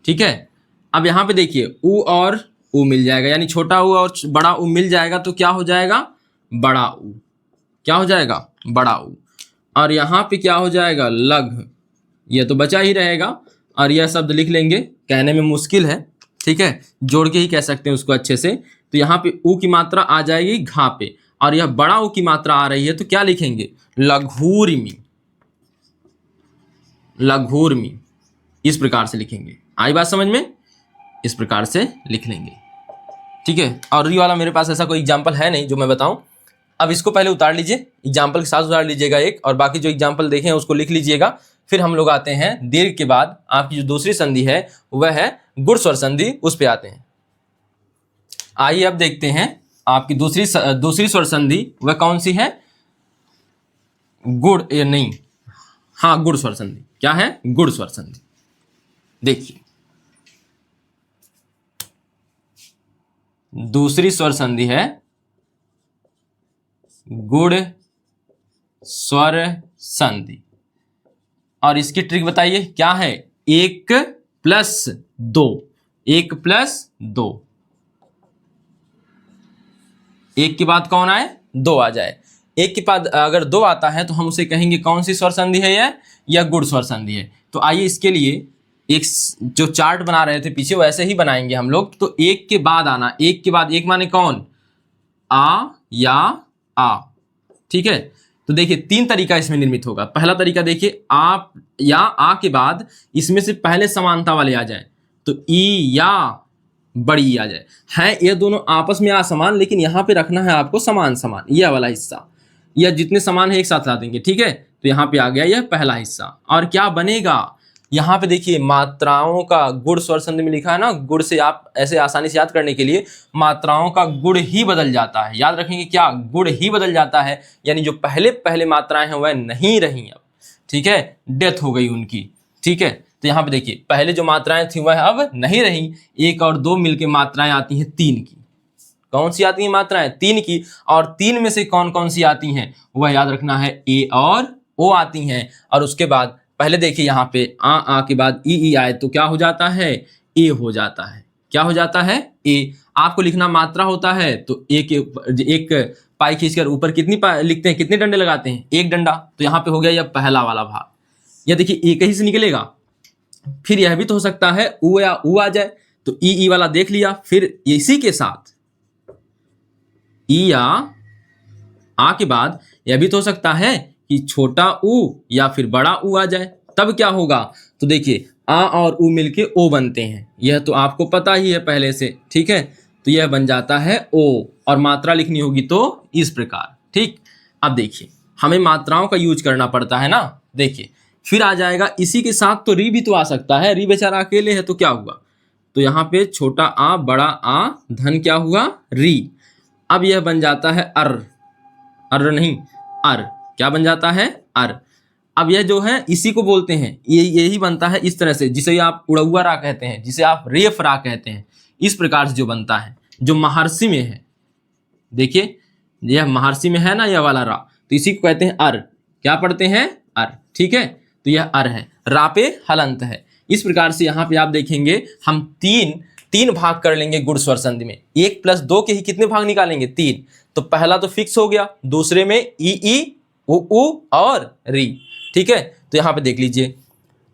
ठीक है, अब यहां पे देखिए ऊ और ऊ मिल जाएगा, यानी छोटा ऊ और बड़ा ऊ मिल जाएगा, तो क्या हो जाएगा, बड़ा ऊ, क्या हो जाएगा, बड़ा ऊ। और यहाँ पे क्या हो जाएगा, लघ, यह तो बचा ही रहेगा, और यह शब्द लिख लेंगे, कहने में मुश्किल है। ठीक है, जोड़ के ही कह सकते हैं उसको अच्छे से। तो यहाँ पे ऊ की मात्रा आ जाएगी घा पे, और यह बड़ा ऊ की मात्रा आ रही है, तो क्या लिखेंगे, लघूर्मी, लघूर्मी, इस प्रकार से लिखेंगे। आई बात समझ में, इस प्रकार से लिख लेंगे। ठीक है, और री वाला मेरे पास ऐसा कोई एग्जाम्पल है नहीं जो मैं बताऊं। अब इसको पहले उतार लीजिए, एग्जाम्पल के साथ उतार लीजिएगा एक, और बाकी जो एग्जाम्पल देखे हैं उसको लिख लीजिएगा। फिर हम लोग आते हैं दीर्घ के बाद आपकी जो दूसरी संधि है वह है गुण स्वर संधि, उस पे आते हैं। आइए अब देखते हैं आपकी दूसरी स्वर संधि वह कौन सी है, गुण नहीं, हाँ गुण स्वर संधि। क्या है, गुण स्वर संधि। देखिए दूसरी स्वर संधि है गुण स्वर संधि, और इसकी ट्रिक बताइए क्या है, 1+2, 1+2, एक के बाद कौन आए, 2 आ जाए। एक के बाद अगर 2 आता है तो हम उसे कहेंगे कौन सी स्वर संधि है, यह गुण स्वर संधि है। तो आइए इसके लिए एक जो चार्ट बना रहे थे पीछे वैसे ही बनाएंगे हम लोग। तो एक के बाद आना, एक के बाद, एक माने कौन, आ या आ। ठीक है, तो देखिए 3 तरीका इसमें निर्मित होगा। पहला तरीका देखिए, आप या आ के बाद इसमें से पहले समानता वाले आ जाए, तो ई या बड़ी ई आ जाए। है ये दोनों आपस में असमान, लेकिन यहाँ पे रखना है आपको समान समान, यह वाला हिस्सा। या जितने समान है एक साथ ला देंगे, ठीक है। तो यहाँ पे आ गया यह पहला हिस्सा। और क्या बनेगा, यहाँ पे देखिए मात्राओं का गुण स्वर संधि में लिखा है ना, गुण से आप ऐसे आसानी से याद करने के लिए मात्राओं का गुण ही बदल जाता है। याद रखेंगे क्या, गुण ही बदल जाता है, यानी जो पहले पहले मात्राएं हैं वह नहीं रही अब, ठीक है, डेथ हो गई उनकी, ठीक है। तो यहाँ पे देखिए पहले जो मात्राएं थी वह अब नहीं रही, 1 और 2 मिलके मात्राएं आती हैं 3 की। कौन सी आती हैं मात्राएं, 3 की। और 3 में से कौन कौन सी आती हैं वह याद रखना है, ए और ओ आती हैं। और उसके बाद पहले देखिए यहाँ पे आ के बाद ई आए तो क्या हो जाता है, ए हो जाता है। क्या हो जाता है, ए। आपको लिखना मात्रा होता है तो एक पाई खींचकर ऊपर कितनी लिखते हैं, कितने डंडे लगाते हैं, 1 डंडा। तो यहाँ पे हो गया यह पहला वाला भाग। यह देखिए एक ही से निकलेगा। फिर यह भी तो हो सकता है ऊ या ऊ आ जाए, तो ई वाला देख लिया। फिर इसी के साथ ई या आ के बाद यह भी तो हो सकता है कि छोटा ऊ या फिर बड़ा ऊ आ जाए, तब क्या होगा। तो देखिए आ और ऊ मिलके ओ बनते हैं, यह तो आपको पता ही है पहले से, ठीक है। तो यह बन जाता है ओ, और मात्रा लिखनी होगी तो इस प्रकार, ठीक। अब देखिए हमें मात्राओं का यूज करना पड़ता है ना। देखिए फिर आ जाएगा इसी के साथ तो री भी तो आ सकता है, री बेचारा अकेले है तो क्या हुआ, तो यहाँ पे छोटा आ बड़ा आ धन क्या हुआ, री। अब यह बन जाता है अर नहीं अर, क्या बन जाता है, अर। अब यह जो है इसी को बोलते हैं, यही बनता है इस तरह से, जिसे आप उड़ौआ रा कहते हैं, जिसे आप रेफ रा कहते हैं। इस प्रकार से जो बनता है, जो महर्षि में है, देखिए यह महर्षि में है ना यह वाला रा, तो इसी को कहते हैं अर। क्या पढ़ते हैं, अर, ठीक है। तो यह अर है, रा पे हलंत है। इस प्रकार से यहाँ पे आप देखेंगे हम तीन भाग कर लेंगे गुण स्वर संधि में। 1 + 2 के ही कितने भाग निकालेंगे, 3। तो पहला तो फिक्स हो गया, दूसरे में ई उ और री, ठीक है। तो यहाँ पे देख लीजिए।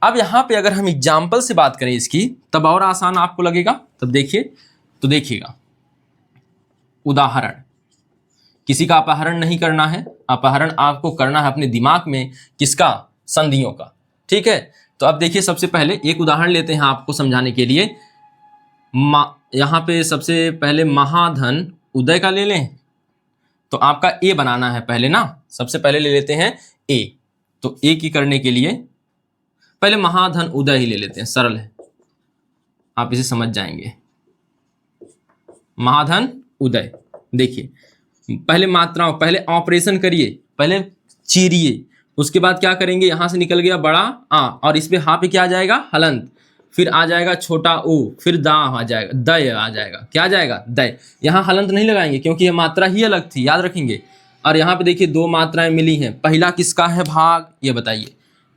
अब यहाँ पे अगर हम एग्जाम्पल से बात करें इसकी, तब और आसान आपको लगेगा। तब देखिए, तो देखिएगा उदाहरण, किसी का अपहरण नहीं करना है, अपहरण आपको करना है अपने दिमाग में, किसका, संधियों का, ठीक है। तो अब देखिए सबसे पहले एक उदाहरण लेते हैं आपको समझाने के लिए। यहाँ पे सबसे पहले महाधन उदय का ले लें, तो आपका ए बनाना है पहले ना। सबसे पहले ले लेते हैं ए, तो ए की करने के लिए पहले महाधन उदय ही ले लेते हैं, सरल है, आप इसे समझ जाएंगे। महाधन उदय, देखिए पहले मात्राओं, पहले ऑपरेशन करिए, पहले चीरिए, उसके बाद क्या करेंगे, यहां से निकल गया बड़ा आ, और इस पे हा पे क्या आ जाएगा, हलंत। फिर आ जाएगा छोटा ऊ, फिर दा आ जाएगा, दय आ जाएगा, क्या आ जाएगा, दय। यहाँ हलंत नहीं लगाएंगे क्योंकि यह मात्रा ही अलग थी, याद रखेंगे। और यहाँ पे देखिए 2 मात्राएं मिली हैं, पहला किसका है भाग, ये बताइए।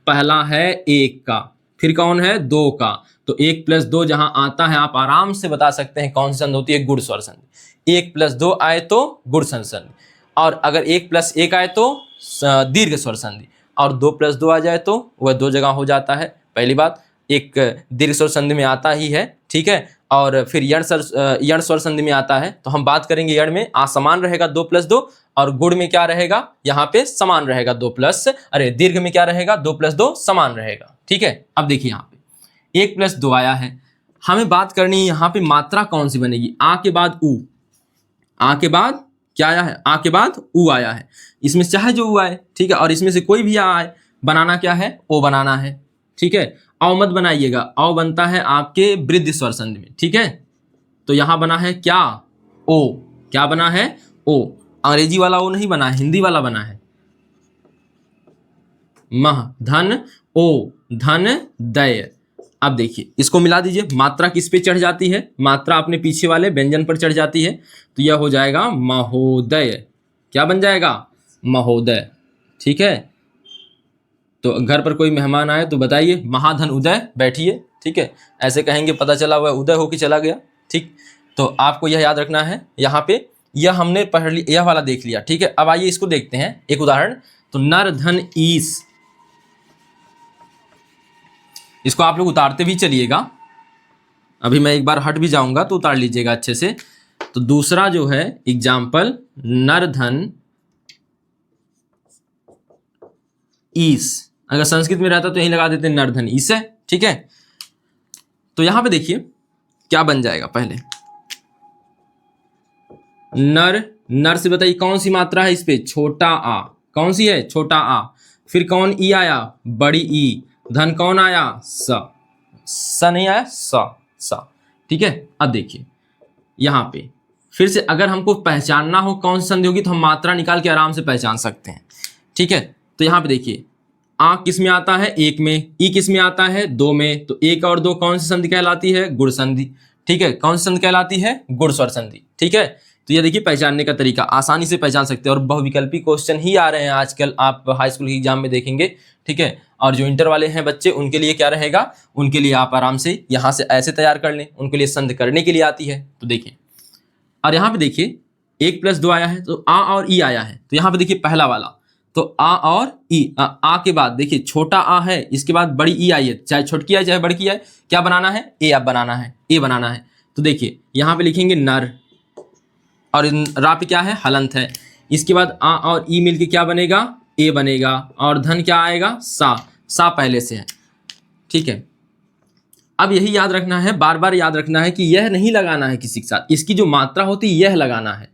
पहला है 1 का, फिर कौन है, 2 का। तो 1 + 2 जहां आता है आप आराम से बता सकते हैं कौन सी संधि होती है, गुण स्वर संधि। 1 + 2 आए तो गुण संधि, और अगर 1 + 1 आए तो दीर्घ स्वर संधि, और 2 + 2 आ जाए तो वह 2 जगह हो जाता है। पहली बात, एक दीर्घ स्वर संधि में आता ही है, ठीक है। और फिर यण स्वर संधि में आता है, तो हम बात करेंगे यण में आ समान रहेगा 2 + 2, और गुण में क्या रहेगा, यहाँ पे समान रहेगा 2 प्लस, दीर्घ में क्या रहेगा, 2 + 2 समान रहेगा, ठीक है। अब देखिए यहाँ पे 1 + 2 आया है, हमें बात करनी है यहाँ पे मात्रा कौन सी बनेगी, आ के बाद ऊ, आ के बाद क्या आया है, आ के बाद ऊ आया है। इसमें चाहे जो ऊ आए, ठीक है, और इसमें से कोई भी आए, बनाना क्या है, ओ बनाना है, ठीक है। औ मत बनाइएगा, औ बनता है आपके वृद्धि स्वर संधि में, ठीक है। तो यहां बना है क्या, ओ, क्या बना है, ओ। अंग्रेजी वाला ओ नहीं बना है, हिंदी वाला बना है। मह धन ओ धन दय। अब देखिए इसको मिला दीजिए, मात्रा किस पे चढ़ जाती है, मात्रा अपने पीछे वाले व्यंजन पर चढ़ जाती है, तो यह हो जाएगा महोदय। क्या बन जाएगा, महोदय, ठीक है। तो घर पर कोई मेहमान आए तो बताइए महाधन उदय, बैठिए, ठीक है। ऐसे कहेंगे पता चला वह उदय होके चला गया, ठीक। तो आपको यह याद रखना है। यहाँ पे यह हमने पढ़ लिया, यह वाला देख लिया, ठीक है। अब आइए इसको देखते हैं एक उदाहरण। तो नर धन ईस, इसको आप लोग उतारते भी चलिएगा, अभी मैं एक बार हट भी जाऊंगा तो उतार लीजिएगा अच्छे से। तो दूसरा जो है एग्जाम्पल, नर धन ईस, अगर संस्कृत में रहता तो यही लगा देते नरधन ईस है, ठीक है। तो यहां पे देखिए क्या बन जाएगा, पहले नर, नर से बताइए कौन सी मात्रा है इस पे, छोटा आ, कौन सी है, छोटा आ। फिर कौन ई आया, बड़ी ई। धन कौन आया, स नहीं आया, स। ठीक है। अब देखिए यहाँ पे फिर से अगर हमको पहचानना हो कौन सी संधि होगी तो हम मात्रा निकाल के आराम से पहचान सकते हैं। ठीक है। तो यहाँ पे देखिए आ किस में आता है, एक में, ई किस में आता है, दो में, तो एक और दो कौन सी संधि कहलाती है, गुण संधि। ठीक है, कौन सी संधि कहलाती है, गुण स्वर संधि। ठीक है। तो ये देखिए पहचानने का तरीका, आसानी से पहचान सकते हैं और बहुविकल्पी क्वेश्चन ही आ रहे हैं आजकल, आप हाई स्कूल के एग्जाम में देखेंगे। ठीक है। और जो इंटर वाले हैं बच्चे उनके लिए क्या रहेगा, उनके लिए आप आराम से यहाँ से ऐसे तैयार कर लें, उनके लिए संधि करने के लिए आती है। तो देखिए और यहाँ पे देखिए 1+2 आया है तो आ और ई आया है। तो यहाँ पे देखिए पहला वाला तो आ और ई, आ के बाद देखिए छोटा आ है, इसके बाद बड़ी ई आई है, चाहे छोटकी आए चाहे बड़की आए, क्या बनाना है, ए अब बनाना है, ए बनाना है। तो देखिए यहाँ पे लिखेंगे नर और रा पे क्या है, हलंत है। इसके बाद आ और ई मिलके क्या बनेगा, ए बनेगा और धन क्या आएगा, सा पहले से है। ठीक है। अब यही याद रखना है, बार बार याद रखना है कि यह नहीं लगाना है किसी के साथ, इसकी जो मात्रा होती है यह लगाना है,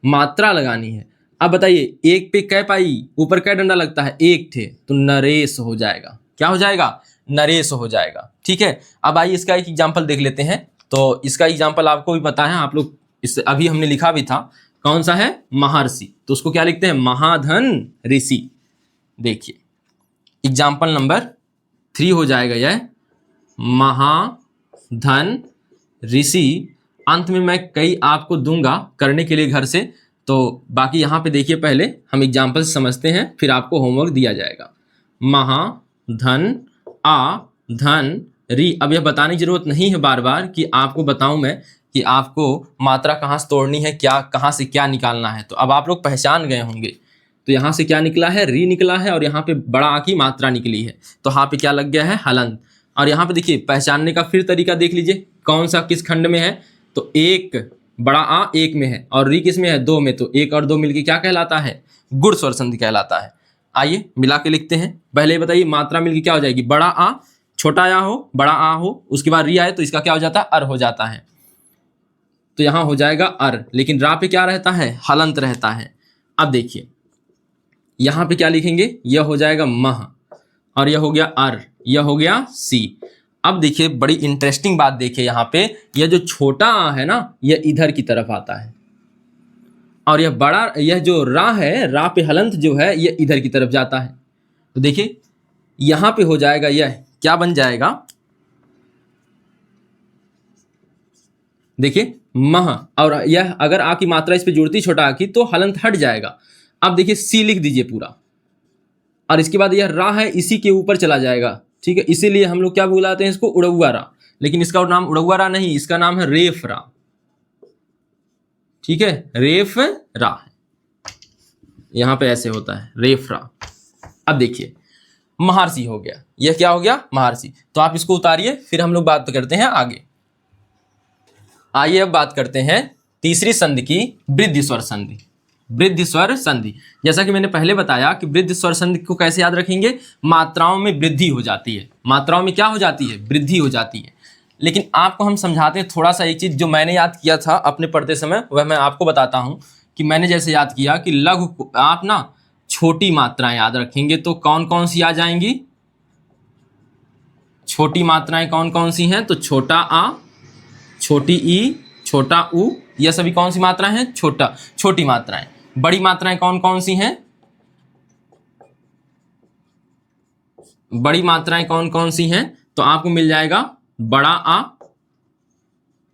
मात्रा लगानी है। अब बताइए एक पे कै पाई, ऊपर कै डंडा लगता है, एक थे, तो नरेश हो जाएगा। क्या हो जाएगा, नरेश हो जाएगा। ठीक है। अब आइए इसका एक एग्जाम्पल देख लेते हैं। तो इसका एग्जाम्पल आपको भी पता है, आप लोग इस अभी हमने लिखा भी था, कौन सा है, महर्षि। तो उसको क्या लिखते हैं, महाधन ऋषि। देखिए एग्जाम्पल नंबर 3 हो जाएगा यह, महाधन ऋषि। अंत में मैं कई आपको दूंगा करने के लिए घर से, तो बाकी यहाँ पे देखिए पहले हम एग्जाम्पल समझते हैं फिर आपको होमवर्क दिया जाएगा। महाधन आ धन री। अब यह बताने की जरूरत नहीं है बार बार कि आपको बताऊं मैं कि आपको मात्रा कहाँ से तोड़नी है, क्या कहाँ से क्या निकालना है। तो अब आप लोग पहचान गए होंगे। तो यहाँ से क्या निकला है, री निकला है और यहाँ पे बड़ा आ की मात्रा निकली है, तो यहाँ पे क्या लग गया है, हलंत। और यहाँ पे देखिए पहचानने का फिर तरीका देख लीजिए, कौन सा किस खंड में है, तो एक बड़ा आ एक में है और री किस में है, दो में, तो एक और दो मिलके क्या कहलाता है, गुण स्वर संधि कहलाता है। आइए मिला के लिखते हैं। पहले बताइए मात्रा मिलके क्या हो जाएगी, बड़ा आ, छोटा आ हो, बड़ा आ हो, उसके बाद री आए तो इसका क्या हो जाता है, अर हो जाता है। तो यहाँ हो जाएगा अर, लेकिन रा पे क्या रहता है, हलंत रहता है। अब देखिए यहाँ पे क्या लिखेंगे, यह हो जाएगा मह और यह हो गया अर, यह हो गया सी। अब देखिए बड़ी इंटरेस्टिंग बात देखिए, यहाँ पे यह जो छोटा आ है ना, यह इधर की तरफ आता है और यह बड़ा, यह जो रा है, रा पे हलंत जो है, यह इधर की तरफ जाता है। तो देखिए यहाँ पे हो जाएगा, यह क्या बन जाएगा, देखिए मह, और यह अगर आ की मात्रा इस पे जुड़ती छोटा आ की तो हलंत हट जाएगा। अब देखिए सी लिख दीजिए पूरा और इसके बाद यह रा है इसी के ऊपर चला जाएगा। ठीक है, इसीलिए हम लोग क्या बुलाते हैं इसको, उड़ौआ रा, लेकिन इसका नाम उड़ौआ रा नहीं, इसका नाम है रेफ रा। ठीक है, रेफ रा, यहां पे ऐसे होता है रेफ रा। अब देखिए महर्षि हो गया, यह क्या हो गया, महर्षि। तो आप इसको उतारिए फिर हम लोग बात करते हैं आगे। आइए अब बात करते हैं तीसरी संधि की, वृद्धि स्वर संधि। वृद्धि स्वर संधि, जैसा कि मैंने पहले बताया कि वृद्धि स्वर संधि को कैसे याद रखेंगे, मात्राओं में वृद्धि हो जाती है, मात्राओं में क्या हो जाती है, वृद्धि हो जाती है। लेकिन आपको हम समझाते हैं थोड़ा सा एक चीज जो मैंने याद किया था अपने पढ़ते समय, वह मैं आपको बताता हूं कि मैंने जैसे याद किया कि लघु, आप ना छोटी मात्राएं याद रखेंगे तो कौन कौन सी आ जाएंगी, छोटी मात्राएं कौन कौन सी हैं, तो छोटा आ, छोटी ई, छोटा उ, यह सभी कौन सी मात्राएं हैं, छोटी मात्राएं। बड़ी मात्राएं कौन कौन सी हैं, बड़ी मात्राएं कौन कौन सी हैं, तो आपको मिल जाएगा बड़ा आ,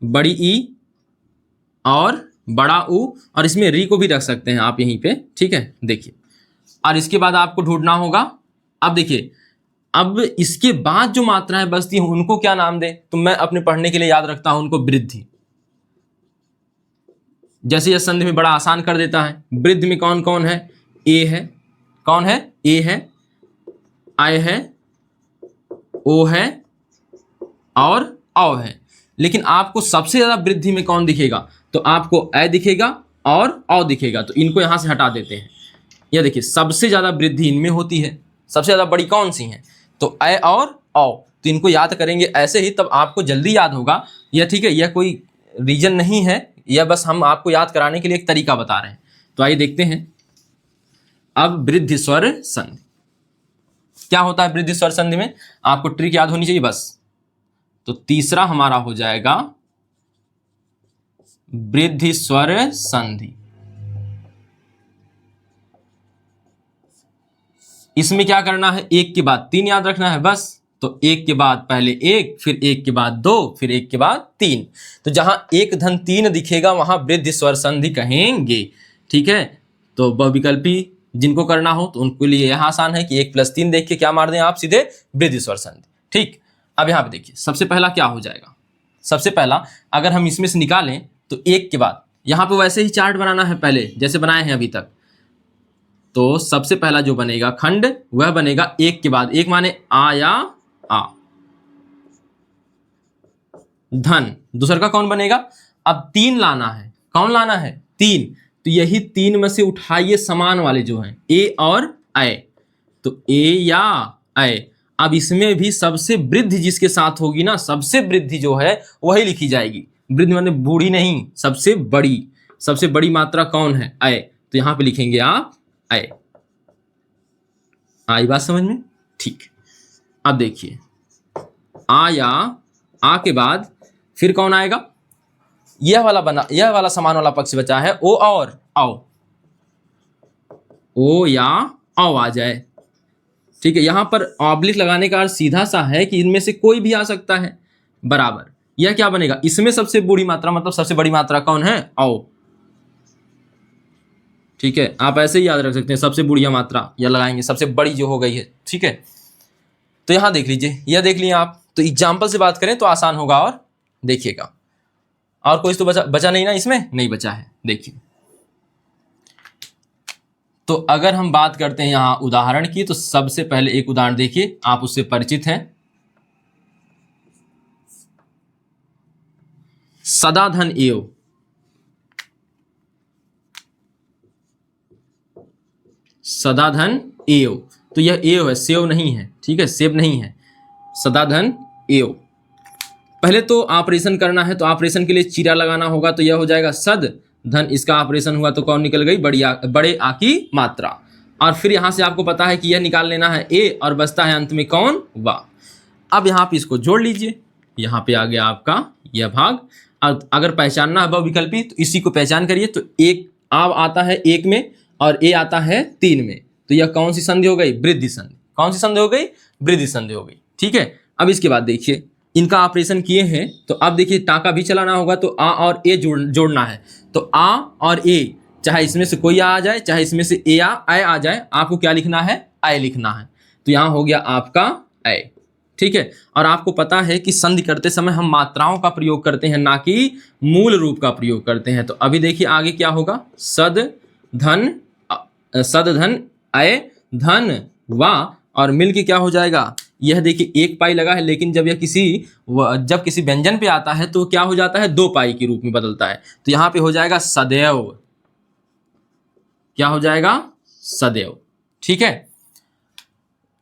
बड़ी ई और बड़ा उ, और इसमें री को भी रख सकते हैं आप यहीं पे। ठीक है, देखिए और इसके बाद आपको ढूंढना होगा। अब देखिए अब इसके बाद जो मात्राएं बचती हैं उनको क्या नाम दें, तो मैं अपने पढ़ने के लिए याद रखता हूं उनको वृद्धि। जैसे यह संधि में बड़ा आसान कर देता है। वृद्धि में कौन कौन है, ए है, कौन है, ए है, आय है, ओ है और औ है। लेकिन आपको सबसे ज्यादा वृद्धि में कौन दिखेगा, तो आपको अ दिखेगा और औ दिखेगा, तो इनको यहां से हटा देते हैं। यह देखिए सबसे ज्यादा वृद्धि इनमें होती है, सबसे ज्यादा बड़ी कौन सी है, तो अ और औ। तो इनको याद करेंगे ऐसे ही, तब आपको जल्दी याद होगा यह। ठीक है, यह कोई रीजन नहीं है, यह बस हम आपको याद कराने के लिए एक तरीका बता रहे हैं। तो आइए देखते हैं। अब वृद्धि स्वर संधि क्या होता है? वृद्धि स्वर संधि में आपको ट्रिक याद होनी चाहिए बस। तो तीसरा हमारा हो जाएगा वृद्धि स्वर संधि। इसमें क्या करना है? एक के बाद तीन याद रखना है बस। तो एक के बाद पहले एक, फिर एक के बाद दो, फिर एक के बाद तीन। तो जहां एक धन तीन दिखेगा वहां वृद्धि स्वर संधि कहेंगे। ठीक है, तो बहुविकल्पी जिनको करना हो तो उनके लिए यह आसान है कि 1+3 देख के क्या मार दें आप? सीधे वृद्धि स्वर संधि। ठीक, अब यहां पे देखिए सबसे पहला क्या हो जाएगा। सबसे पहला अगर हम इसमें से निकालें तो एक के बाद यहां पे वैसे ही चार्ट बनाना है पहले जैसे बनाए हैं अभी तक। तो सबसे पहला जो बनेगा खंड वह बनेगा एक के बाद। एक माने आ या आ। धन दूसरा का कौन बनेगा? अब तीन लाना है। कौन लाना है? तीन। तो यही तीन में से उठाइए समान वाले जो हैं ए और ऐ। तो ए या ऐ। अब इसमें भी सबसे वृद्धि जिसके साथ होगी ना, सबसे वृद्धि जो है वही लिखी जाएगी। वृद्धि माने बूढ़ी नहीं, सबसे बड़ी। सबसे बड़ी मात्रा कौन है? ऐ। तो यहां पे लिखेंगे आप ऐ। आई बात समझ में? ठीक। अब देखिए आ या आ के बाद फिर कौन आएगा? यह वाला समान वाला पक्ष बचा है ओ और आओ। ओ या आओ आ जाए। ठीक है, यहां पर ऑब्लिक लगाने का अर्थ सीधा सा है कि इनमें से कोई भी आ सकता है बराबर। यह क्या बनेगा? इसमें सबसे बूढ़ी मात्रा मतलब सबसे बड़ी मात्रा कौन है? आओ। ठीक है, आप ऐसे ही याद रख सकते हैं सबसे बुढ़िया मात्रा यह लगाएंगे, सबसे बड़ी जो हो गई है। ठीक है, तो यहां देख लीजिए, यह देख लिए आप। तो एग्जाम्पल से बात करें तो आसान होगा। और देखिएगा और कोई तो बचा नहीं ना, इसमें नहीं बचा है। देखिए तो अगर हम बात करते हैं यहां उदाहरण की तो सबसे पहले एक उदाहरण देखिए, आप उससे परिचित हैं। सदा धन एव। सदा धन एव, तो यह एव है, सेव नहीं है। ठीक है, सेव नहीं है, सदा धन एव। पहले तो ऑपरेशन करना है तो ऑपरेशन के लिए चीरा लगाना होगा। तो यह हो जाएगा सद धन, इसका ऑपरेशन हुआ तो कौन निकल गई? बड़े आ की मात्रा। और फिर यहां से आपको पता है कि यह निकाल लेना है ए और बचता है अंत में कौन? वाह। अब यहां पे इसको जोड़ लीजिए, यहां पे आ गया आपका यह भाग। अगर पहचानना है बहुविकल्पी तो इसी को पहचान करिए। तो एक आव आता है एक में और ए आता है तीन में। तो यह कौन सी संधि हो गई? वृद्धि संधि। कौन सी संधि हो गई? वृद्धि संधि हो गई। ठीक है, अब इसके बाद देखिए इनका ऑपरेशन किए हैं तो अब देखिए टाका भी चलाना होगा। तो आ और ए जोड़ना है। तो आ और ए, चाहे इसमें से कोई आ जाए चाहे इसमें से ए ऐ आ जाए, आपको क्या लिखना है? ऐ लिखना है। तो यहां हो गया आपका ऐ। ठीक है, और आपको पता है कि संधि करते समय हम मात्राओं का प्रयोग करते हैं ना कि मूल रूप का प्रयोग करते हैं। तो अभी देखिए आगे क्या होगा? सद धन ऐ धन वा, और मिल के क्या हो जाएगा? यह देखिए एक पाई लगा है, लेकिन जब किसी व्यंजन पे आता है तो क्या हो जाता है? 2 पाई के रूप में बदलता है। तो यहां पे हो जाएगा सदैव। क्या हो जाएगा? सदैव। ठीक है,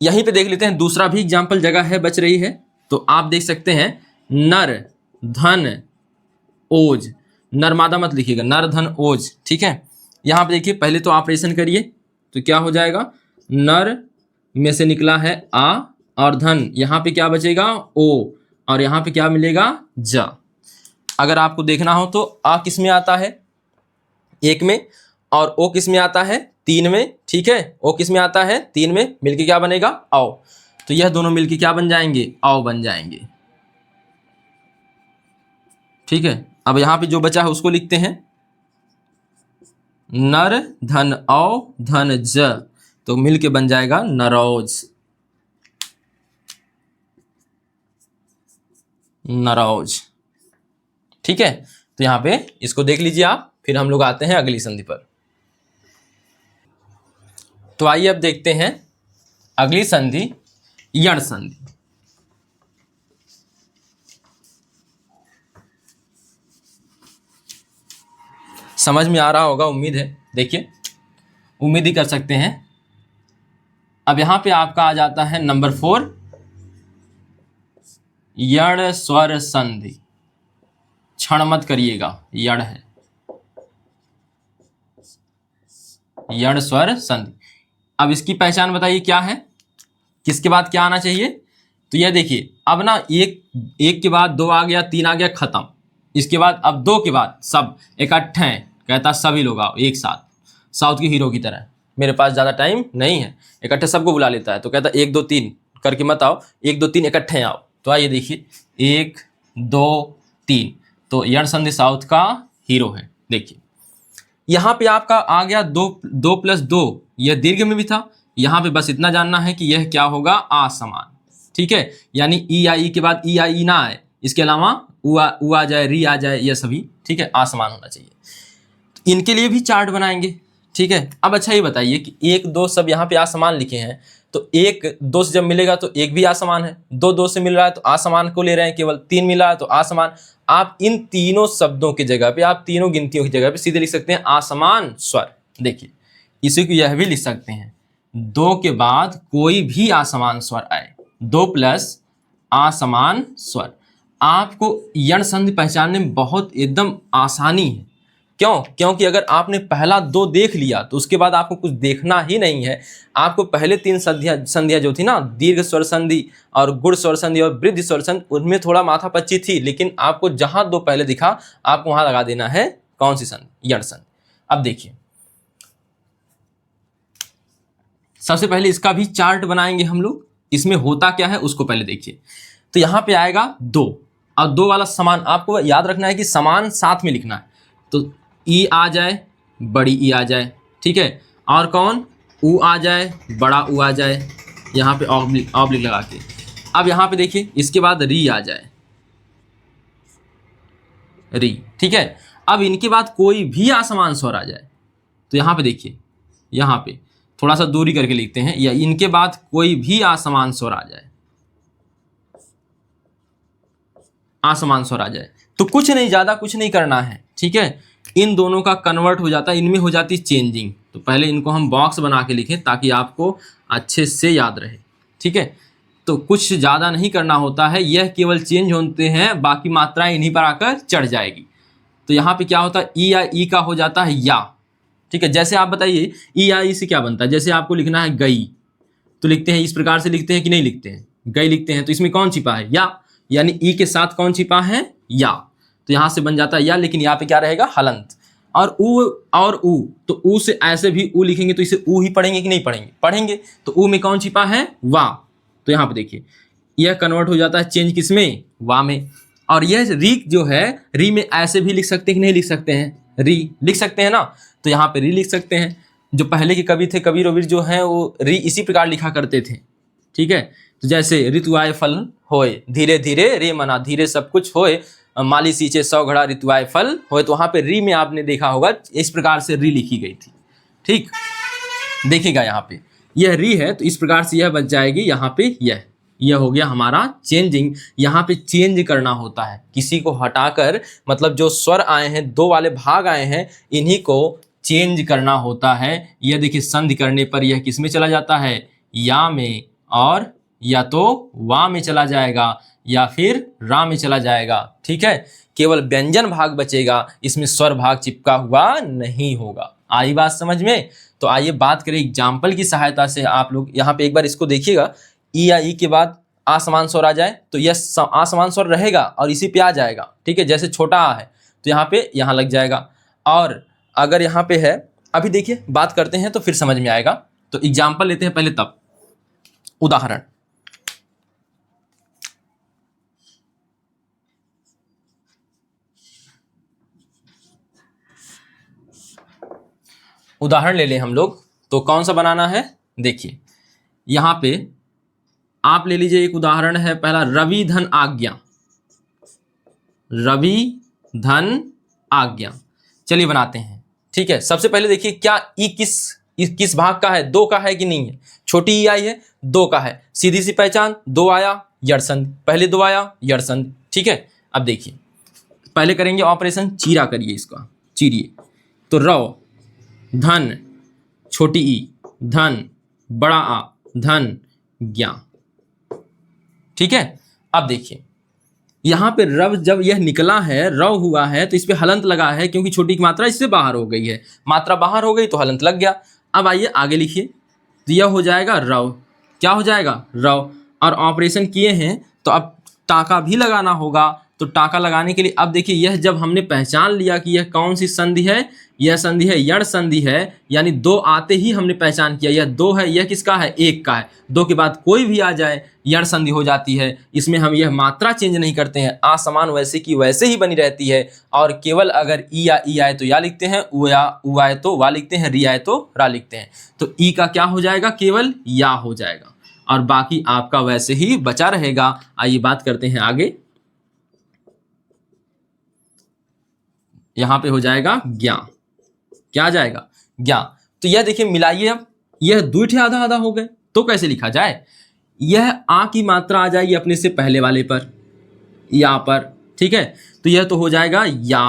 यहीं पे देख लेते हैं दूसरा भी एग्जाम्पल, जगह है बच रही है। तो आप देख सकते हैं नर धन ओज। नर्मादा मत लिखिएगा, नर धन ओज। ठीक है, यहां पे देखिए पहले तो ऑपरेशन करिए तो क्या हो जाएगा? नर में से निकला है आ और धन, यहां पे क्या बचेगा? ओ, और यहां पे क्या मिलेगा? ज। अगर आपको देखना हो तो आ किस में आता है? एक में, और ओ किस में आता है? तीन में। ठीक है, ओ किस में आता है? तीन में। मिलके क्या बनेगा? आओ। तो यह दोनों मिलके क्या बन जाएंगे? आओ बन जाएंगे। ठीक है, अब यहां पे जो बचा है उसको लिखते हैं नर धन औ धन ज, तो मिलके बन जाएगा नरौज। नरौज। ठीक है, तो यहां पे इसको देख लीजिए आप। फिर हम लोग आते हैं अगली संधि पर। तो आइए अब देखते हैं अगली संधि, यण संधि। समझ में आ रहा होगा, उम्मीद है। देखिए उम्मीद ही कर सकते हैं। अब यहां पे आपका आ जाता है नंबर 4, यण स्वर संधि। क्षण मत करिएगा, यण है। यण स्वर संधि। अब इसकी पहचान बताइए क्या है, किसके बाद क्या आना चाहिए। तो यह देखिए अब ना एक के बाद दो आ गया, तीन आ गया, खत्म। इसके बाद अब दो के बाद सब इकट्ठे हैं, कहता सभी लोग आओ एक साथ, साउथ के हीरो की तरह। मेरे पास ज़्यादा टाइम नहीं है, इकट्ठे सबको बुला लेता है। तो कहता एक दो तीन करके मत आओ, एक दो तीन इकट्ठे आओ। तो आइए देखिए, एक दो तीन, तो यण संधि साउथ का हीरो है। देखिए यहाँ पे आपका आ गया दो प्लस दो, यह दीर्घ में भी था। यहाँ पे बस इतना जानना है कि यह क्या होगा, असमान। ठीक है, यानी ई या ई के बाद ई या ई ना आए, इसके अलावा उ आ जाए, री आ जाए, यह सभी ठीक है असमान होना चाहिए। तो इनके लिए भी चार्ट बनाएंगे। ठीक है, अब अच्छा ये बताइए कि एक दो सब यहाँ पे असमान लिखे हैं, तो एक दो से जब मिलेगा तो एक भी असमान है, दो से मिल रहा है तो असमान को ले रहे हैं केवल, तीन मिल रहा है तो असमान। आप इन तीनों शब्दों की जगह पे, आप तीनों गिनतियों की जगह पे सीधे लिख सकते हैं असमान स्वर। देखिए इसी को यह भी लिख सकते हैं, दो के बाद कोई भी असमान स्वर आए, दो प्लस असमान स्वर। आपको यण संधि पहचानने में बहुत एकदम आसानी है। क्यों? क्योंकि अगर आपने पहला दो देख लिया तो उसके बाद आपको कुछ देखना ही नहीं है। आपको पहले तीन संधियां जो थी ना, दीर्घ स्वर संधि और गुण स्वर संधि और वृद्धि स्वर संधि, उनमें थोड़ा माथा पच्ची थी, लेकिन आपको जहां दो पहले दिखा आपको वहां लगा देना है कौन सी संधि, यण संधि। अब देखिए सबसे पहले इसका भी चार्ट बनाएंगे हम लोग, इसमें होता क्या है उसको पहले देखिए। तो यहाँ पे आएगा दो, और दो वाला समान, आपको याद रखना है कि समान साथ में लिखना है। तो ई आ जाए, बड़ी ई आ जाए, ठीक है, और कौन, ऊ आ जाए, बड़ा ऊ आ जाए, यहाँ पे ऑब्लिक लगा के। अब यहाँ पे देखिए इसके बाद री आ जाए, री, ठीक है। अब इनके बाद कोई भी असमान स्वर आ जाए, तो यहाँ पे देखिए, यहाँ पे थोड़ा सा दूरी करके लिखते हैं, या इनके बाद कोई भी असमान स्वर आ जाए, असमान स्वर आ जाए, तो कुछ नहीं, ज्यादा कुछ नहीं करना है। ठीक है, इन दोनों का कन्वर्ट हो जाता है, इनमें हो जाती है चेंजिंग। तो पहले इनको हम बॉक्स बना के लिखें ताकि आपको अच्छे से याद रहे। ठीक है, तो कुछ ज़्यादा नहीं करना होता है, यह केवल चेंज होते हैं, बाकी मात्राएं इन्हीं पर आकर चढ़ जाएगी। तो यहाँ पे क्या होता है, ई या ई का हो जाता है या। ठीक है, जैसे आप बताइए ई या ई से क्या बनता है। जैसे आपको लिखना है गई, तो लिखते हैं इस प्रकार से लिखते हैं कि नहीं लिखते हैं, गई लिखते हैं, तो इसमें कौन छिपा है, या, यानी ई के साथ कौन छिपा है, या। तो यहाँ से बन जाता है या, लेकिन यहाँ पे क्या रहेगा, हलंत। और ऊ, तो ऊ से ऐसे भी ऊ लिखेंगे तो इसे ऊ ही पढ़ेंगे कि नहीं पढ़ेंगे, पढ़ेंगे। तो ऊ में कौन छिपा है, वा। तो यहाँ पे देखिए यह कन्वर्ट हो जाता है चेंज किसमें, वा में। और यह री जो है, री में ऐसे भी लिख सकते हैं कि नहीं लिख सकते हैं, री लिख सकते हैं ना। तो यहाँ पे री लिख सकते हैं। जो पहले के कवि थे, कबीर वबीर जो हैं, वो री इसी प्रकार लिखा करते थे। ठीक है, तो जैसे ऋतु आए फल होए, धीरे धीरे रे मना, धीरे सब कुछ होए, माली सींचे 100 घड़ा ऋतु आए फल होए। तो वहाँ पे री में आपने देखा होगा इस प्रकार से री लिखी गई थी। ठीक, देखिएगा यहाँ पे यह री है, तो इस प्रकार से यह बच जाएगी। यहाँ पे यह हो गया हमारा चेंजिंग। यहाँ पे चेंज करना होता है, किसी को हटाकर, मतलब जो स्वर आए हैं, दो वाले भाग आए हैं, इन्हीं को चेंज करना होता है। यह देखिए संधि करने पर यह किस में चला जाता है, या में, और या तो वा में चला जाएगा या फिर रा में चला जाएगा। ठीक है, केवल व्यंजन भाग बचेगा, इसमें स्वर भाग चिपका हुआ नहीं होगा। आई बात समझ में? तो आइए बात करें एग्जाम्पल की सहायता से। आप लोग यहाँ पे एक बार इसको देखिएगा, ई या ई के बाद असमान स्वर आ जाए तो यह असमान स्वर रहेगा और इसी पे आ जाएगा। ठीक है, जैसे छोटा आ है तो यहाँ पे यहाँ लग जाएगा, और अगर यहाँ पे है, अभी देखिए बात करते हैं तो फिर समझ में आएगा। तो एग्जाम्पल लेते हैं पहले, तब उदाहरण। उदाहरण ले लें हम लोग, तो कौन सा बनाना है, देखिए यहाँ पे आप ले लीजिए। एक उदाहरण है पहला, रवि धन आज्ञा, रवि धन आज्ञा। चलिए बनाते हैं। ठीक है, सबसे पहले देखिए क्या ई किस भाग का है, दो का है कि नहीं है। छोटी ई आई है, दो का है, सीधी सी पहचान, दो आया यड़ संधि, पहले दो आया यड़ संधि। ठीक है, अब देखिए पहले करेंगे ऑपरेशन, चीरा करिए इसका, चीरिए। तो रव धन, छोटी ई धन, बड़ा आ धन, ज्ञा। ठीक है, अब देखिए यहाँ पे रव जब यह निकला है, रव हुआ है, तो इस पे हलंत लगा है, क्योंकि छोटी की मात्रा इससे बाहर हो गई है। मात्रा बाहर हो गई तो हलंत लग गया। अब आइए आगे लिखिए, तो यह हो जाएगा रव। क्या हो जाएगा? रव। और ऑपरेशन किए हैं तो अब टाका भी लगाना होगा। तो टाका लगाने के लिए अब देखिए, यह जब हमने पहचान लिया कि यह कौन सी संधि है, यह संधि है यण संधि है, यानी दो आते ही हमने पहचान किया यह दो है, यह किसका है? एक का है। दो के बाद कोई भी आ जाए यण संधि हो जाती है। इसमें हम यह मात्रा चेंज नहीं करते हैं, आ समान वैसे की वैसे ही बनी रहती है। और केवल अगर ई या ई आए तो या लिखते हैं, उ या उ आए तो वा लिखते हैं, री आए तो रा लिखते हैं। तो ई का क्या हो जाएगा? केवल या हो जाएगा, और बाकी आपका वैसे ही बचा रहेगा। आइए बात करते हैं आगे। यहां पे हो जाएगा ज्ञा। क्या आ जाएगा? ज्ञा। तो यह देखिए मिलाइए, अब यह दुठे आधा आधा हो गए, तो कैसे लिखा जाए? यह आ की मात्रा आ जाएगी अपने से पहले वाले पर, या पर, ठीक है। तो यह तो हो जाएगा या,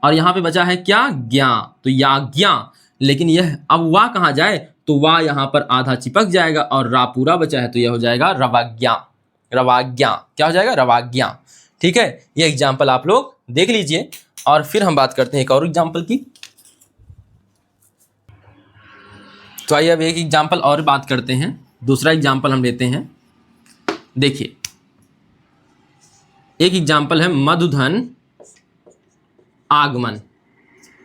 और यहां पे बचा है क्या? ज्ञा। तो या ज्ञा। लेकिन यह अब वा कहाँ जाए? तो वा यहां पर आधा चिपक जाएगा और रा पूरा बचा है, तो यह हो जाएगा रवाज्ञा। रवाज्ञा। क्या हो जाएगा? रवाज्ञा। ठीक है, ये एग्जाम्पल आप लोग देख लीजिए, और फिर हम बात करते हैं एक और एग्जाम्पल की। तो आइए अब एक एग्जाम्पल और बात करते हैं। दूसरा एग्जाम्पल हम लेते हैं। देखिए, एक एग्जाम्पल है मधुधन आगमन।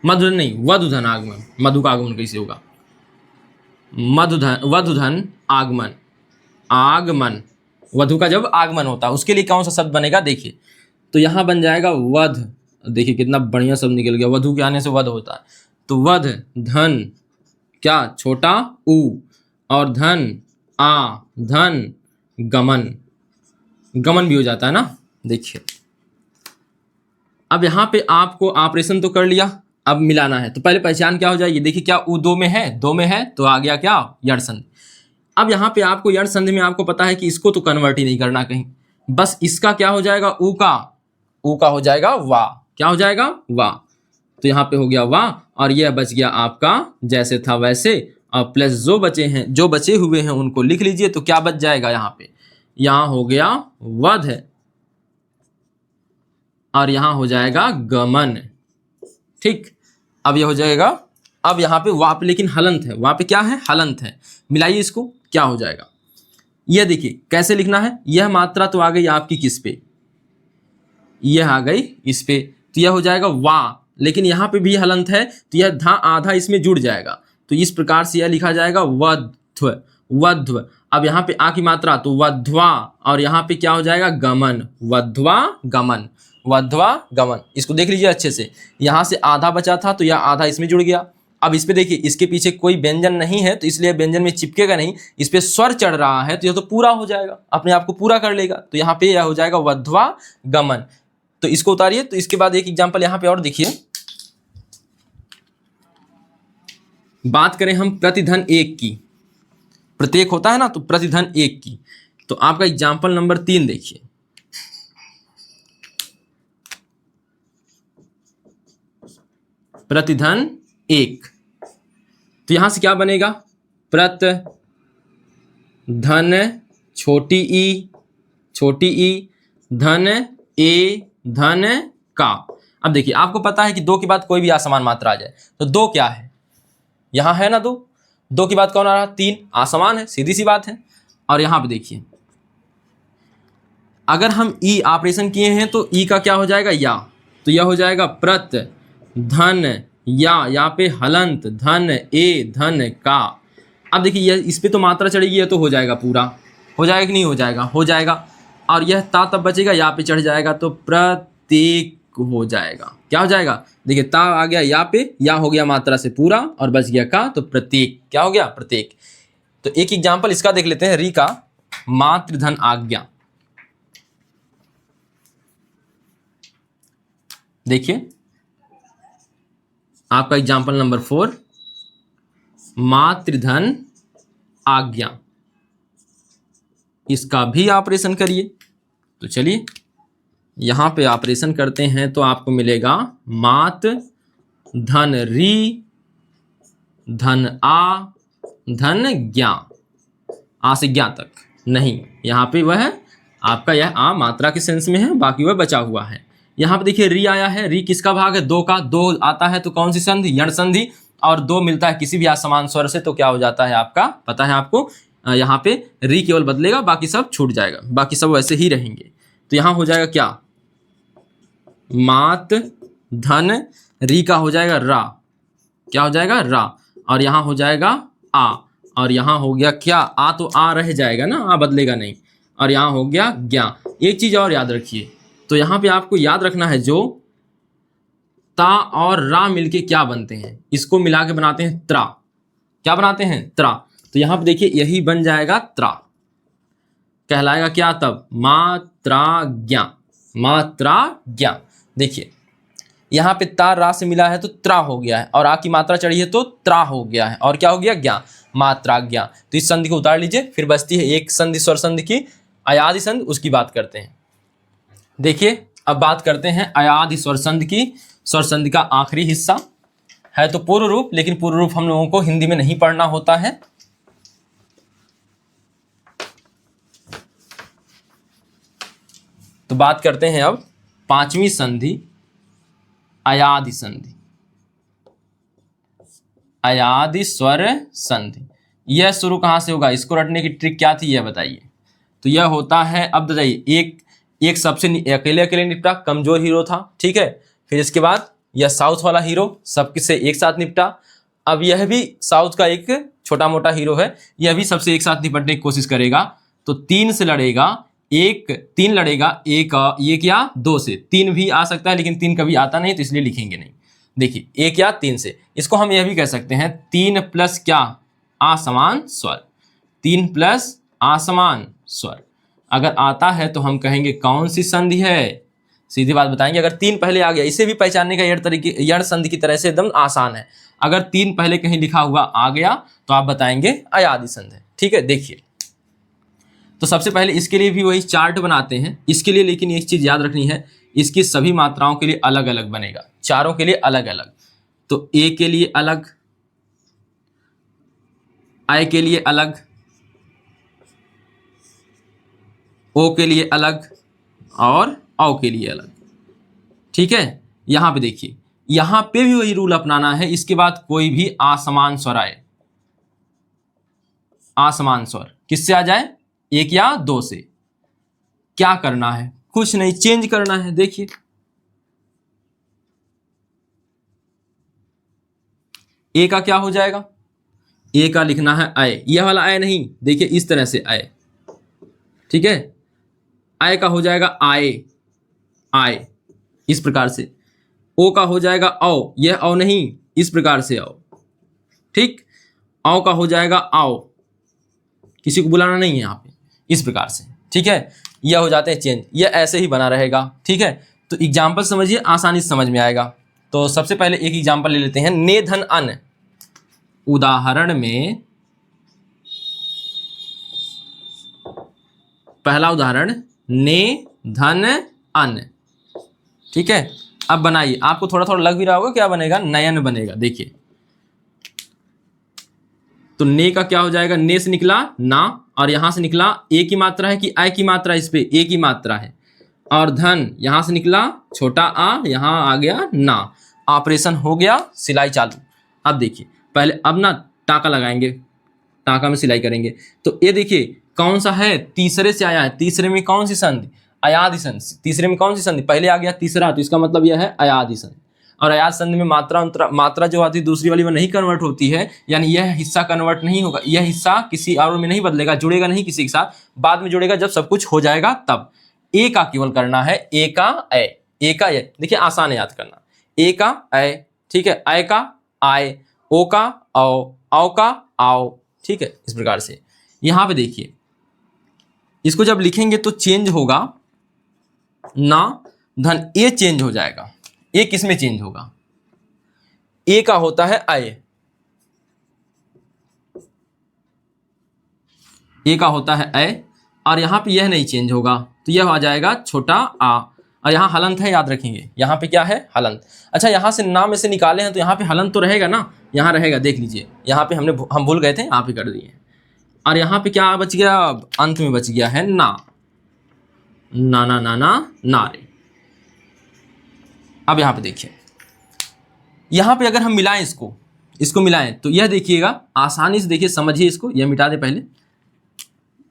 मधुधन नहीं, वधुधन आगमन। मधु का आगमन कैसे होगा? मधुधन, वधुधन आगमन। आगमन, वधु का जब आगमन होता है उसके लिए कौन सा शब्द बनेगा? देखिए, तो यहां बन जाएगा वध। देखिए कितना बढ़िया शब्द निकल गया, वधु के आने से वध होता है। तो वध, धन, क्या? छोटा उ, और धन आ, धन गमन। गमन भी हो जाता है ना। देखिए, अब यहां पे आपको ऑपरेशन तो कर लिया, अब मिलाना है। तो पहले पहचान क्या हो जाएगी? देखिए, क्या उ दो में है? दो में है, तो आ गया क्या? यण संधि। अब यहाँ पे आपको यण संधि में आपको पता है कि इसको तो कन्वर्ट ही नहीं करना कहीं, बस इसका क्या हो जाएगा? उ का हो जाएगा वा। क्या हो जाएगा? वा। तो यहाँ पे हो गया वा, और यह बच गया आपका जैसे था वैसे, और प्लस जो बचे हुए हैं उनको लिख लीजिए। तो क्या बच जाएगा यहाँ पे? यहाँ हो गया वध, और यहाँ हो जाएगा गमन। ठीक, अब यह हो जाएगा। अब यहाँ पे वा पे लेकिन हलंत है, वहां पे क्या है? हलंत है। मिलाइए इसको, क्या हो जाएगा? यह देखिए कैसे लिखना है। यह मात्रा तो आ गई आपकी किस पे? यह आ गई इस पे, तो यह हो जाएगा वा। लेकिन यहाँ पे भी हलंत है, तो यह धा आधा इसमें जुड़ जाएगा। तो इस प्रकार से यह लिखा जाएगा वध्व। वध्व। अब यहाँ पे आ की मात्रा तो वध्वा, और यहाँ पे क्या हो जाएगा? गमन। वध्वा गमन। वध्वा गमन। इसको देख लीजिए अच्छे से, यहाँ से आधा बचा था तो यह आधा इसमें जुड़ गया। अब इस पे देखिए, इसके पीछे कोई व्यंजन नहीं है, तो इसलिए व्यंजन में चिपकेगा नहीं। इस पे स्वर चढ़ रहा है, तो यह तो पूरा हो जाएगा, अपने आप को पूरा कर लेगा। तो यहाँ पे यह हो जाएगा वध्वा गमन। तो इसको उतारिए। तो इसके बाद एक एग्जाम्पल यहाँ पे और देखिए। बात करें हम प्रतिधन एक की, प्रत्येक होता है ना, तो प्रतिधन एक की। तो आपका एग्जाम्पल नंबर 3 देखिए। प्रतिधन एक, तो यहां से क्या बनेगा? प्रत धन छोटी ई धन ए धन का। अब देखिए, आपको पता है कि दो के बाद कोई भी असमान मात्रा आ जाए, तो दो क्या है? यहां है ना दो के बाद कौन आ रहा? 3। असमान है, सीधी सी बात है। और यहां पे देखिए, अगर हम ई ऑपरेशन किए हैं तो ई का क्या हो जाएगा? या। तो यह हो जाएगा प्रत धन या पे हलंत धन ए धन का। अब देखिए, यह इस पे तो मात्रा चढ़ेगी, यह तो हो जाएगा पूरा। हो जाएगा कि नहीं हो जाएगा? हो जाएगा। और यह ता तब बचेगा, या पे चढ़ जाएगा, तो प्रत्येक हो जाएगा। क्या हो जाएगा? देखिए, ता आ गया या पे, या हो गया मात्रा से पूरा, और बच गया का, तो प्रत्येक। क्या हो गया? प्रत्येक। तो एक एग्जाम्पल इसका देख लेते हैं, री का मातृधन आज्ञा। देखिए, आपका एग्जाम्पल नंबर 4, मातृधन आज्ञा। इसका भी ऑपरेशन करिए। तो चलिए यहां पे ऑपरेशन करते हैं, तो आपको मिलेगा मात धन री धन आ धन ज्ञा। आ से ज्ञा तक नहीं, यहाँ पे वह आपका यह आ मात्रा के सेंस में है, बाकी वह बचा हुआ है। यहाँ पे देखिए री आया है, री किसका भाग है? दो का। दो आता है तो कौन सी संधि? यण संधि। और 2 मिलता है किसी भी असमान स्वर से तो क्या हो जाता है आपका, पता है आपको, यहाँ पे री केवल बदलेगा, बाकी सब छूट जाएगा, बाकी सब वैसे ही रहेंगे। तो यहाँ हो जाएगा क्या, मात धन री का हो जाएगा रा, क्या हो जाएगा रा, और यहाँ हो जाएगा आ, और यहाँ हो गया क्या, आ तो आ रह जाएगा ना, आ बदलेगा नहीं, और यहाँ हो गया ज्ञा। एक चीज और याद रखिए, तो यहाँ पे आपको याद रखना है जो ता और रा मिलके क्या बनते हैं, इसको मिला के बनाते हैं त्रा, क्या बनाते हैं त्रा। तो यहाँ पे देखिए यही बन जाएगा त्रा, कहलाएगा क्या तब, मात्राज्ञा, मात्राज्ञा। देखिए यहाँ पे ता रा से मिला है तो त्रा हो गया है, और आ की मात्रा चढ़ी है तो त्रा हो गया है, और क्या हो गया ज्ञा, मात्राज्ञा। तो इस संधि को उतार लीजिए, फिर बचती है एक संधि स्वर संधि की, अयादि संधि, उसकी बात करते हैं। देखिए अब बात करते हैं अयादि स्वर संधि की। स्वर संधि का आखिरी हिस्सा है तो पूर्व रूप, लेकिन पूर्व रूप हम लोगों को हिंदी में नहीं पढ़ना होता है। तो बात करते हैं अब 5वीं संधि, अयादि संधि, अयादि स्वर संधि। यह शुरू कहां से होगा, इसको रटने की ट्रिक क्या थी यह बताइए। तो यह होता है, अब बताइए, एक सबसे अकेले अकेले निपटा, कमजोर हीरो था, ठीक है, फिर इसके बाद यह साउथ वाला हीरो सबके से एक साथ निपटा, अब यह भी साउथ का एक छोटा मोटा हीरो है, यह भी सबसे एक साथ निपटने की कोशिश करेगा। तो 3 से लड़ेगा, 3 लड़ेगा, एक या 2 से, 3 भी आ सकता है लेकिन 3 कभी आता नहीं तो इसलिए लिखेंगे नहीं। देखिए 1 या 3 से, इसको हम यह भी कह सकते हैं 3 प्लस क्या, असमान स्वर, 3 प्लस असमान स्वर। अगर आता है तो हम कहेंगे कौन सी संधि है, सीधी बात बताएंगे। अगर 3 पहले आ गया, इसे भी पहचानने का यड़ संधि की तरह से एकदम आसान है। अगर 3 पहले कहीं लिखा हुआ आ गया तो आप बताएंगे अयादि संधि, ठीक है। देखिए तो सबसे पहले इसके लिए भी वही चार्ट बनाते हैं, इसके लिए लेकिन एक चीज याद रखनी है, इसकी सभी मात्राओं के लिए अलग अलग बनेगा, चारों के लिए अलग अलग। तो ए के लिए अलग, आई के लिए अलग, ओ के लिए अलग, और औ के लिए अलग, ठीक है। यहां पे देखिए, यहां पे भी वही रूल अपनाना है, इसके बाद कोई भी असमान स्वर आए, असमान स्वर किससे आ जाए, 1 या 2 से, क्या करना है, कुछ नहीं, चेंज करना है। देखिए ए का क्या हो जाएगा, ए का लिखना है आय, यह वाला आय नहीं, देखिए इस तरह से आय, ठीक है, आय का हो जाएगा आय, आय इस प्रकार से। ओ का हो जाएगा औ, यह औ नहीं, इस प्रकार से औ, ठीक। औ का हो जाएगा आओ, किसी को बुलाना नहीं है यहाँ पे, इस प्रकार से, ठीक है। यह हो जाते हैं चेंज, यह ऐसे ही बना रहेगा, ठीक है। तो एग्जाम्पल समझिए, आसानी से समझ में आएगा। तो सबसे पहले एक एग्जाम्पल ले लेते हैं, ने धन अन। उदाहरण में पहला उदाहरण, ने धन अन, ठीक है। अब बनाइए, आपको थोड़ा थोड़ा लग भी रहा होगा क्या बनेगा, नयन बनेगा। देखिए तो ने का क्या हो जाएगा, ने से निकला ना, और यहां से निकला ए की मात्रा है कि आई की मात्रा, इस पे ए की मात्रा है, और धन यहां से निकला छोटा आ, यहां आ गया ना, ऑपरेशन हो गया, सिलाई चालू। अब देखिए पहले, अब ना टाका लगाएंगे, टाका में सिलाई करेंगे। तो ये देखिए कौन सा है, तीसरे से आया है, तीसरे में कौन सी संधि, अयादि संधि। तीसरे में कौन सी संधि, पहले आ गया तीसरा, तो इसका मतलब यह है अयादि संधि। और अयाद संधि में मात्रा जो आती है दूसरी वाली में नहीं कन्वर्ट होती है, यानी यह हिस्सा कन्वर्ट नहीं होगा, यह हिस्सा किसी और में नहीं बदलेगा, जुड़ेगा नहीं किसी के साथ, बाद में जुड़ेगा जब सब कुछ हो जाएगा तब। ए का केवल करना है, ए का ए, ए का ए, देखिए आसान है याद करना, ए का ए, ठीक है, आय का आय, ओ का औ का आओ, ठीक है। इस प्रकार से यहां पे देखिए, इसको जब लिखेंगे तो चेंज होगा ना धन, ए चेंज हो जाएगा। ए किस में चेंज होगा, ए का होता है आय, ए का होता है आय, और यहां पे यह नहीं चेंज होगा, तो यह आ जाएगा छोटा आ, और यहाँ हलंत है, याद रखेंगे यहाँ पे क्या है, हलंत। अच्छा यहाँ से ना में से निकाले हैं तो यहाँ पे हलंत तो रहेगा ना, यहाँ रहेगा, देख लीजिए यहाँ पे हम भूल गए थे, यहाँ पे कर दिए। और यहाँ पे क्या बच गया, अंत में बच गया है ना, ना ना ना ना नारे। अब यहाँ पे देखिए, यहाँ पे अगर हम मिलाएं इसको, इसको मिलाएं तो यह देखिएगा, आसानी से देखिए, समझिए इसको, यह मिटा दे पहले।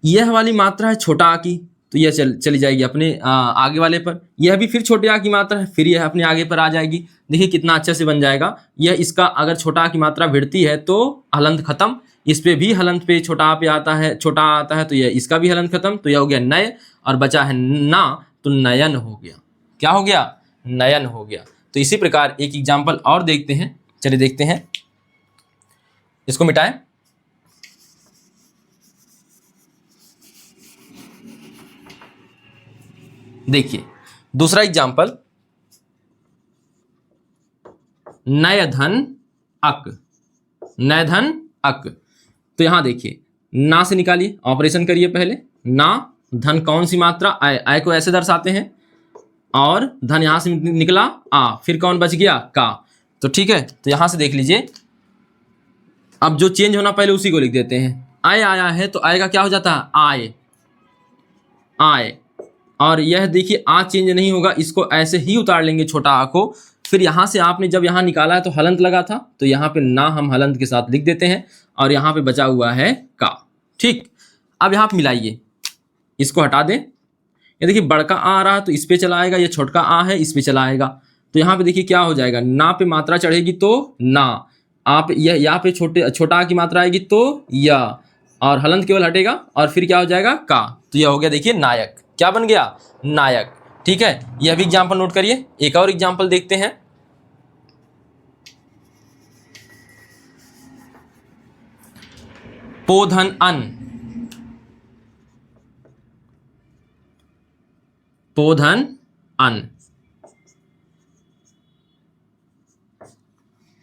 यह वाली मात्रा है छोटा आ की, तो यह चली जाएगी अपने आगे वाले पर। यह भी फिर छोटे आ की मात्रा है, फिर यह अपने आगे पर आ जाएगी। देखिए कितना अच्छे से बन जाएगा। यह इसका अगर छोटा आ की मात्रा भिड़ती है तो हलंत खत्म, इस पे भी हलंत पे छोटा आ पे आता है, छोटा आ आता है, तो यह इसका भी हलंत खत्म, तो यह हो गया नय, और बचा है ना, तो नयन हो गया। क्या हो गया? नयन हो गया। तो इसी प्रकार एक एग्जाम्पल और देखते हैं, चलिए देखते हैं, इसको मिटाएं। देखिए दूसरा एग्जाम्पल, नयधन अक, नयधन अक। तो यहां देखिए, ना से निकालिए, ऑपरेशन करिए पहले। ना, धन कौन सी मात्रा? आय, आय को ऐसे दर्शाते हैं, और धन यहां से निकला आ, फिर कौन बच गया? का। तो ठीक है, तो यहां से देख लीजिए, अब जो चेंज होना पहले उसी को लिख देते हैं। आय आया है तो आय का क्या हो जाता है? आय, आय। और यह देखिए आ चेंज नहीं होगा, इसको ऐसे ही उतार लेंगे छोटा आ को। फिर यहाँ से आपने जब यहाँ निकाला है तो हलंत लगा था, तो यहाँ पे ना हम हलंत के साथ लिख देते हैं, और यहाँ पे बचा हुआ है का। ठीक, अब यहाँ पे मिलाइए, इसको हटा दें। ये देखिए बड़का आ रहा तो इस पे चला आएगा, ये छोटका आ है इस पे चला आएगा। तो यहाँ पे देखिए क्या हो जाएगा, ना पे मात्रा चढ़ेगी तो ना, आप यह यहाँ पे छोटा आ की मात्रा आएगी तो या, और हलंत केवल हटेगा, और फिर क्या हो जाएगा? का। तो यह हो गया देखिए नायक। क्या बन गया? नायक। ठीक है, यह भी एग्जाम्पल नोट करिए। एक और एग्जाम्पल देखते हैं, पोधन अन, पोधन अन।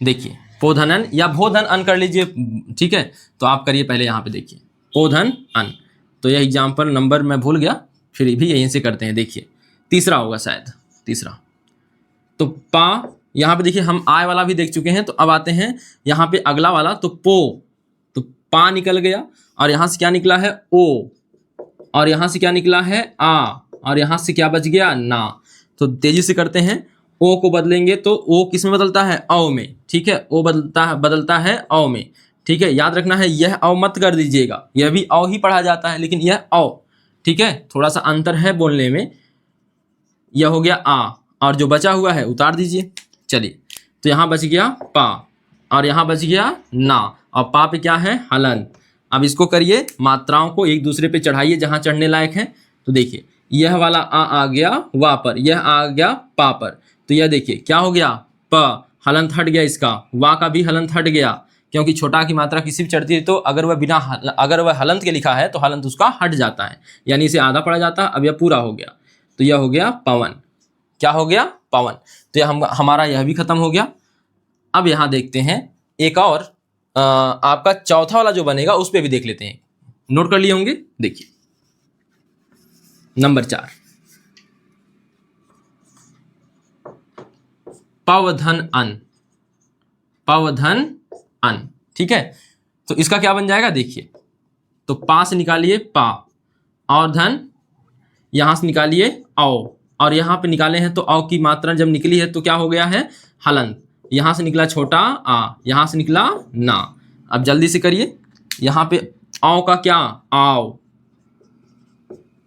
देखिए पोधनन या भोधन अन कर लीजिए, ठीक है। तो आप करिए पहले, यहाँ पे देखिए पोधन अन। तो यह एग्जाम्पल नंबर मैं भूल गया, फिर भी यहीं से करते हैं। देखिए तीसरा होगा शायद, तीसरा। तो पा, यहाँ पे देखिए हम आय वाला भी देख चुके हैं, तो अब आते हैं यहाँ पे अगला वाला, तो पो। तो पा निकल गया, और यहाँ से क्या निकला है? ओ, और यहाँ से क्या निकला है? आ, और यहाँ से क्या बच गया? ना। तो तेजी से करते हैं, ओ को बदलेंगे तो ओ किस में बदलता है? औ में। ठीक है, ओ बदलता है औ में। ठीक है, याद रखना है, यह औ मत कर दीजिएगा, यह भी औ ही पढ़ा जाता है, लेकिन यह औ। ठीक है, थोड़ा सा अंतर है बोलने में। यह हो गया आ, और जो बचा हुआ है उतार दीजिए। चलिए, तो यहाँ बच गया पा, और यहाँ बच गया ना, और पा पे क्या है? हलंत। अब इसको करिए, मात्राओं को एक दूसरे पे चढ़ाइए जहां चढ़ने लायक है। तो देखिए यह वाला आ गया वा पर, यह आ गया पा पर। तो यह देखिए क्या हो गया? प, हलंत हट गया इसका, वा का भी हलंत हट गया, क्योंकि छोटा की मात्रा किसी भी चढ़ती है तो अगर वह हलंत के लिखा है तो हलंत उसका हट जाता है, यानी इसे आधा पढ़ा जाता है। अब यह पूरा हो गया, तो यह हो गया पवन। क्या हो गया? पवन। तो यह हमारा यह भी खत्म हो गया। अब यहाँ देखते हैं एक और, आपका चौथा वाला जो बनेगा उस पर भी देख लेते हैं। नोट कर लिए होंगे, देखिए नंबर 4, पवधन अन, पवधन अन। ठीक है, तो इसका क्या बन जाएगा? देखिए, तो पा से निकालिए पा, और धन यहां से निकालिए औ, और यहां पे निकाले हैं तो औ की मात्रा जब निकली है तो क्या हो गया है? हलंत। यहां से निकला छोटा आ, यहां से निकला ना। अब जल्दी से करिए, यहां पे औ का क्या? आओ,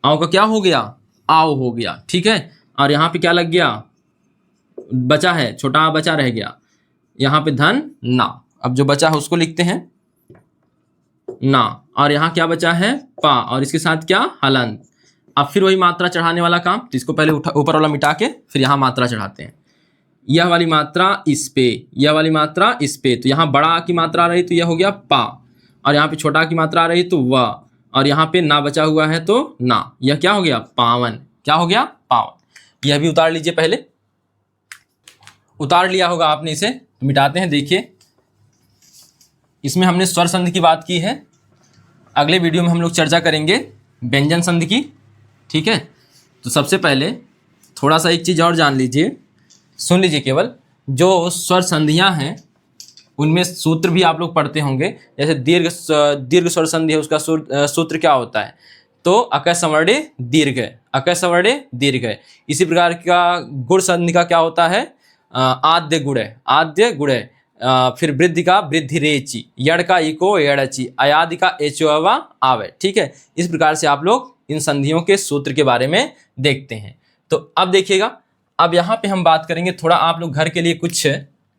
आओ का क्या हो गया? आओ हो गया। ठीक है, और यहाँ पे क्या लग गया? बचा है, छोटा आ बचा रह गया, यहाँ पे धन ना। अब जो बचा है उसको लिखते हैं ना, और यहाँ क्या बचा है? पा, और इसके साथ क्या? हलंत। अब फिर वही मात्रा चढ़ाने वाला काम, तो इसको पहले ऊपर वाला मिटा के फिर यहाँ मात्रा चढ़ाते हैं। यह वाली मात्रा इस पे, यह वाली मात्रा इस पे, तो यहाँ बड़ा आ की मात्रा आ रही तो यह हो गया पा, और यहाँ पे छोटा की मात्रा आ रही तो व, और यहाँ पे ना बचा हुआ है तो ना। यह क्या हो गया? पावन। क्या हो गया? पावन। यह भी उतार लीजिए, पहले उतार लिया होगा आपने इसे, तो मिटाते हैं। देखिए इसमें हमने स्वर संधि की बात की है, अगले वीडियो में हम लोग चर्चा करेंगे व्यंजन संधि की। ठीक है, तो सबसे पहले थोड़ा सा एक चीज़ और जान लीजिए, सुन लीजिए केवल। जो स्वर संधियां हैं उनमें सूत्र भी आप लोग पढ़ते होंगे, जैसे दीर्घ स्वर संधि है, उसका सूत्र क्या होता है? तो अकय सवर्णे दीर्घ, अकय सवर्णे दीर्घ। इसी प्रकार का गुण संधि का क्या होता है? आद्य गुण, आद्य गुण। फिर वृद्धि का वृद्धि रेची, यड़ का इको यड़ची, अयादि का एचोवा आवे। ठीक है, इस प्रकार से आप लोग इन संधियों के सूत्र के बारे में देखते हैं। तो अब देखिएगा, अब यहाँ पे हम बात करेंगे, थोड़ा आप लोग घर के लिए कुछ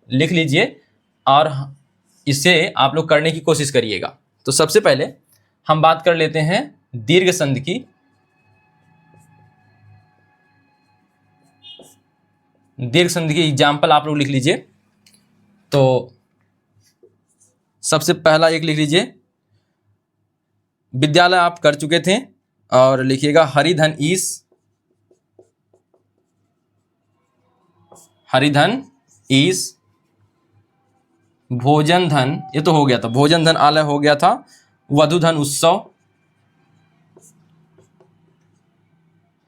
लिख लीजिए और इसे आप लोग करने की कोशिश करिएगा। तो सबसे पहले हम बात कर लेते हैं दीर्घ संधि की। दीर्घ संधि की एग्जाम्पल आप लोग लिख लीजिए। तो सबसे पहला एक लिख लीजिए, विद्यालय आप कर चुके थे, और लिखिएगा हरिधन ईस, हरिधन ईस, भोजन धन, ये तो हो गया था, भोजन धन आलय हो गया था, वधुधन उत्सव,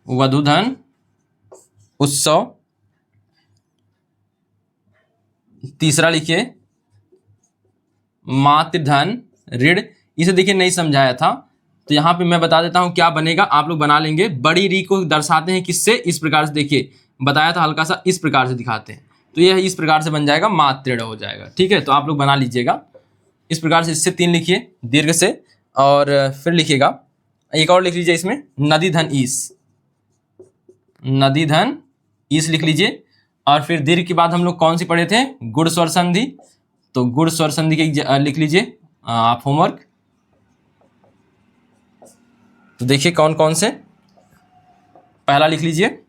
वधुधन उत्सव। तीसरा लिखिए मातृधन ऋण, इसे देखिए नहीं समझाया था, तो यहां पे मैं बता देता हूं क्या बनेगा, आप लोग बना लेंगे। बड़ी री को दर्शाते हैं किससे, इस प्रकार से, देखिए बताया था हल्का सा, इस प्रकार से दिखाते हैं, तो यह इस प्रकार से बन जाएगा, मातृ हो जाएगा। ठीक है, तो आप लोग बना लीजिएगा इस प्रकार से। इससे 3 लिखिए दीर्घ से, और फिर लिखिएगा एक और लिख लीजिए इसमें, नदी धन ईस, नदी धन ईस लिख लीजिए। और फिर दीर्घ के बाद हम लोग कौन सी पढ़े थे, गुण स्वर संधि, तो गुण स्वर संधि के लिख लीजिए आप होमवर्क। तो देखिए कौन कौन से, पहला लिख लीजिए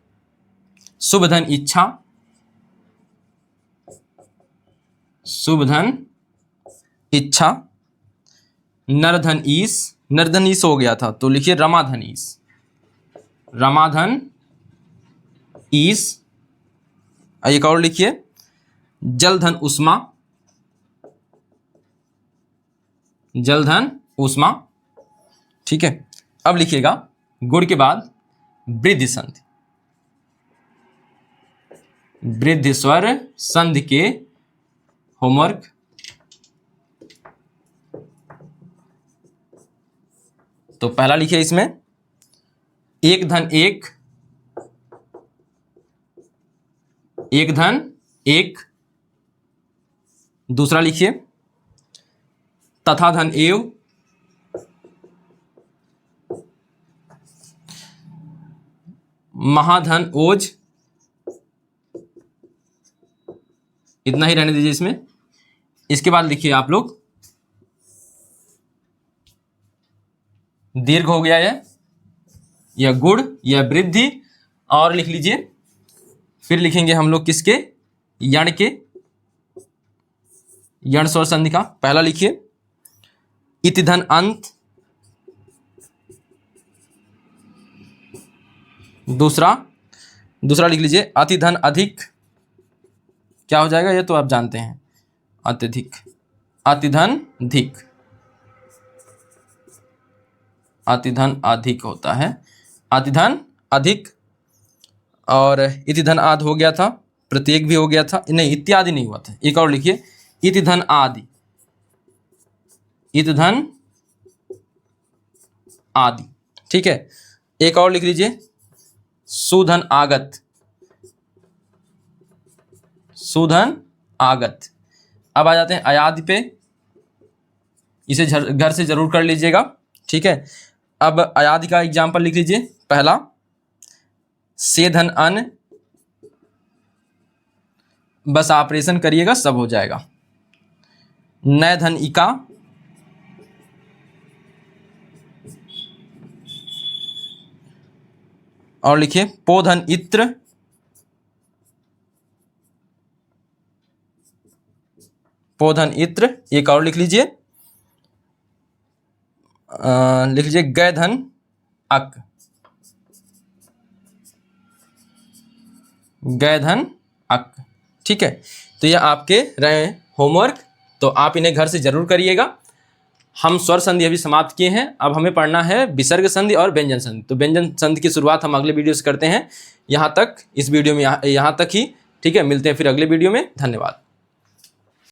शुभ धन इच्छा, शुभ धन इच्छा। नरधन ईस, नरधन ईस हो गया था, तो लिखिए रमाधन ईस, रमाधन ईस। एक और लिखिए जलधन उष्मा, जलधन उष्मा। ठीक है, अब लिखिएगा गुण के बाद वृद्धि संधि, वृद्धि स्वर संधि के होमवर्क। तो पहला लिखिए इसमें एक धन एक, एक धन एक। दूसरा लिखिए तथा धन एव, महाधन ओज। इतना ही रहने दीजिए इसमें। इसके बाद लिखिए आप लोग दीर्घ हो गया है, यह गुण, यह वृद्धि, और लिख लीजिए फिर लिखेंगे हम लोग किसके, यण के, यण स्वर संधि का। पहला लिखिए इति धन अंत, दूसरा लिख लीजिए अति धन अधिक, क्या हो जाएगा ये तो आप जानते हैं, अत्यधिक, अति धन धिक, अति धन अधिक होता है, अति धन अधिक। और इति धन आदि हो गया था, प्रत्येक भी हो गया था, नहीं इत्यादि नहीं हुआ था। एक और लिखिए इति धन आदि, इति धन आदि। ठीक है, एक और लिख लीजिए सुधन आगत, सुधन आगत। अब आ जाते हैं अयादि पे, इसे घर से जरूर कर लीजिएगा। ठीक है, अब अयादि का एग्जाम्पल लिख लीजिए। पहला सेधन अन, बस ऑपरेशन करिएगा सब हो जाएगा। नय धन इका, और लिखिए पोधन इत्र, पोधन इत्र। एक और लिख लीजिए, लिख लीजिए गय धन अक, गय धन अक। ठीक है, तो ये आपके रहे होमवर्क, तो आप इन्हें घर से जरूर करिएगा। हम स्वर संधि अभी समाप्त किए हैं, अब हमें पढ़ना है विसर्ग संधि और व्यंजन संधि। तो व्यंजन संधि की शुरुआत हम अगले वीडियो से करते हैं। यहाँ तक, इस वीडियो में यहाँ तक ही। ठीक है, मिलते हैं फिर अगले वीडियो में। धन्यवाद।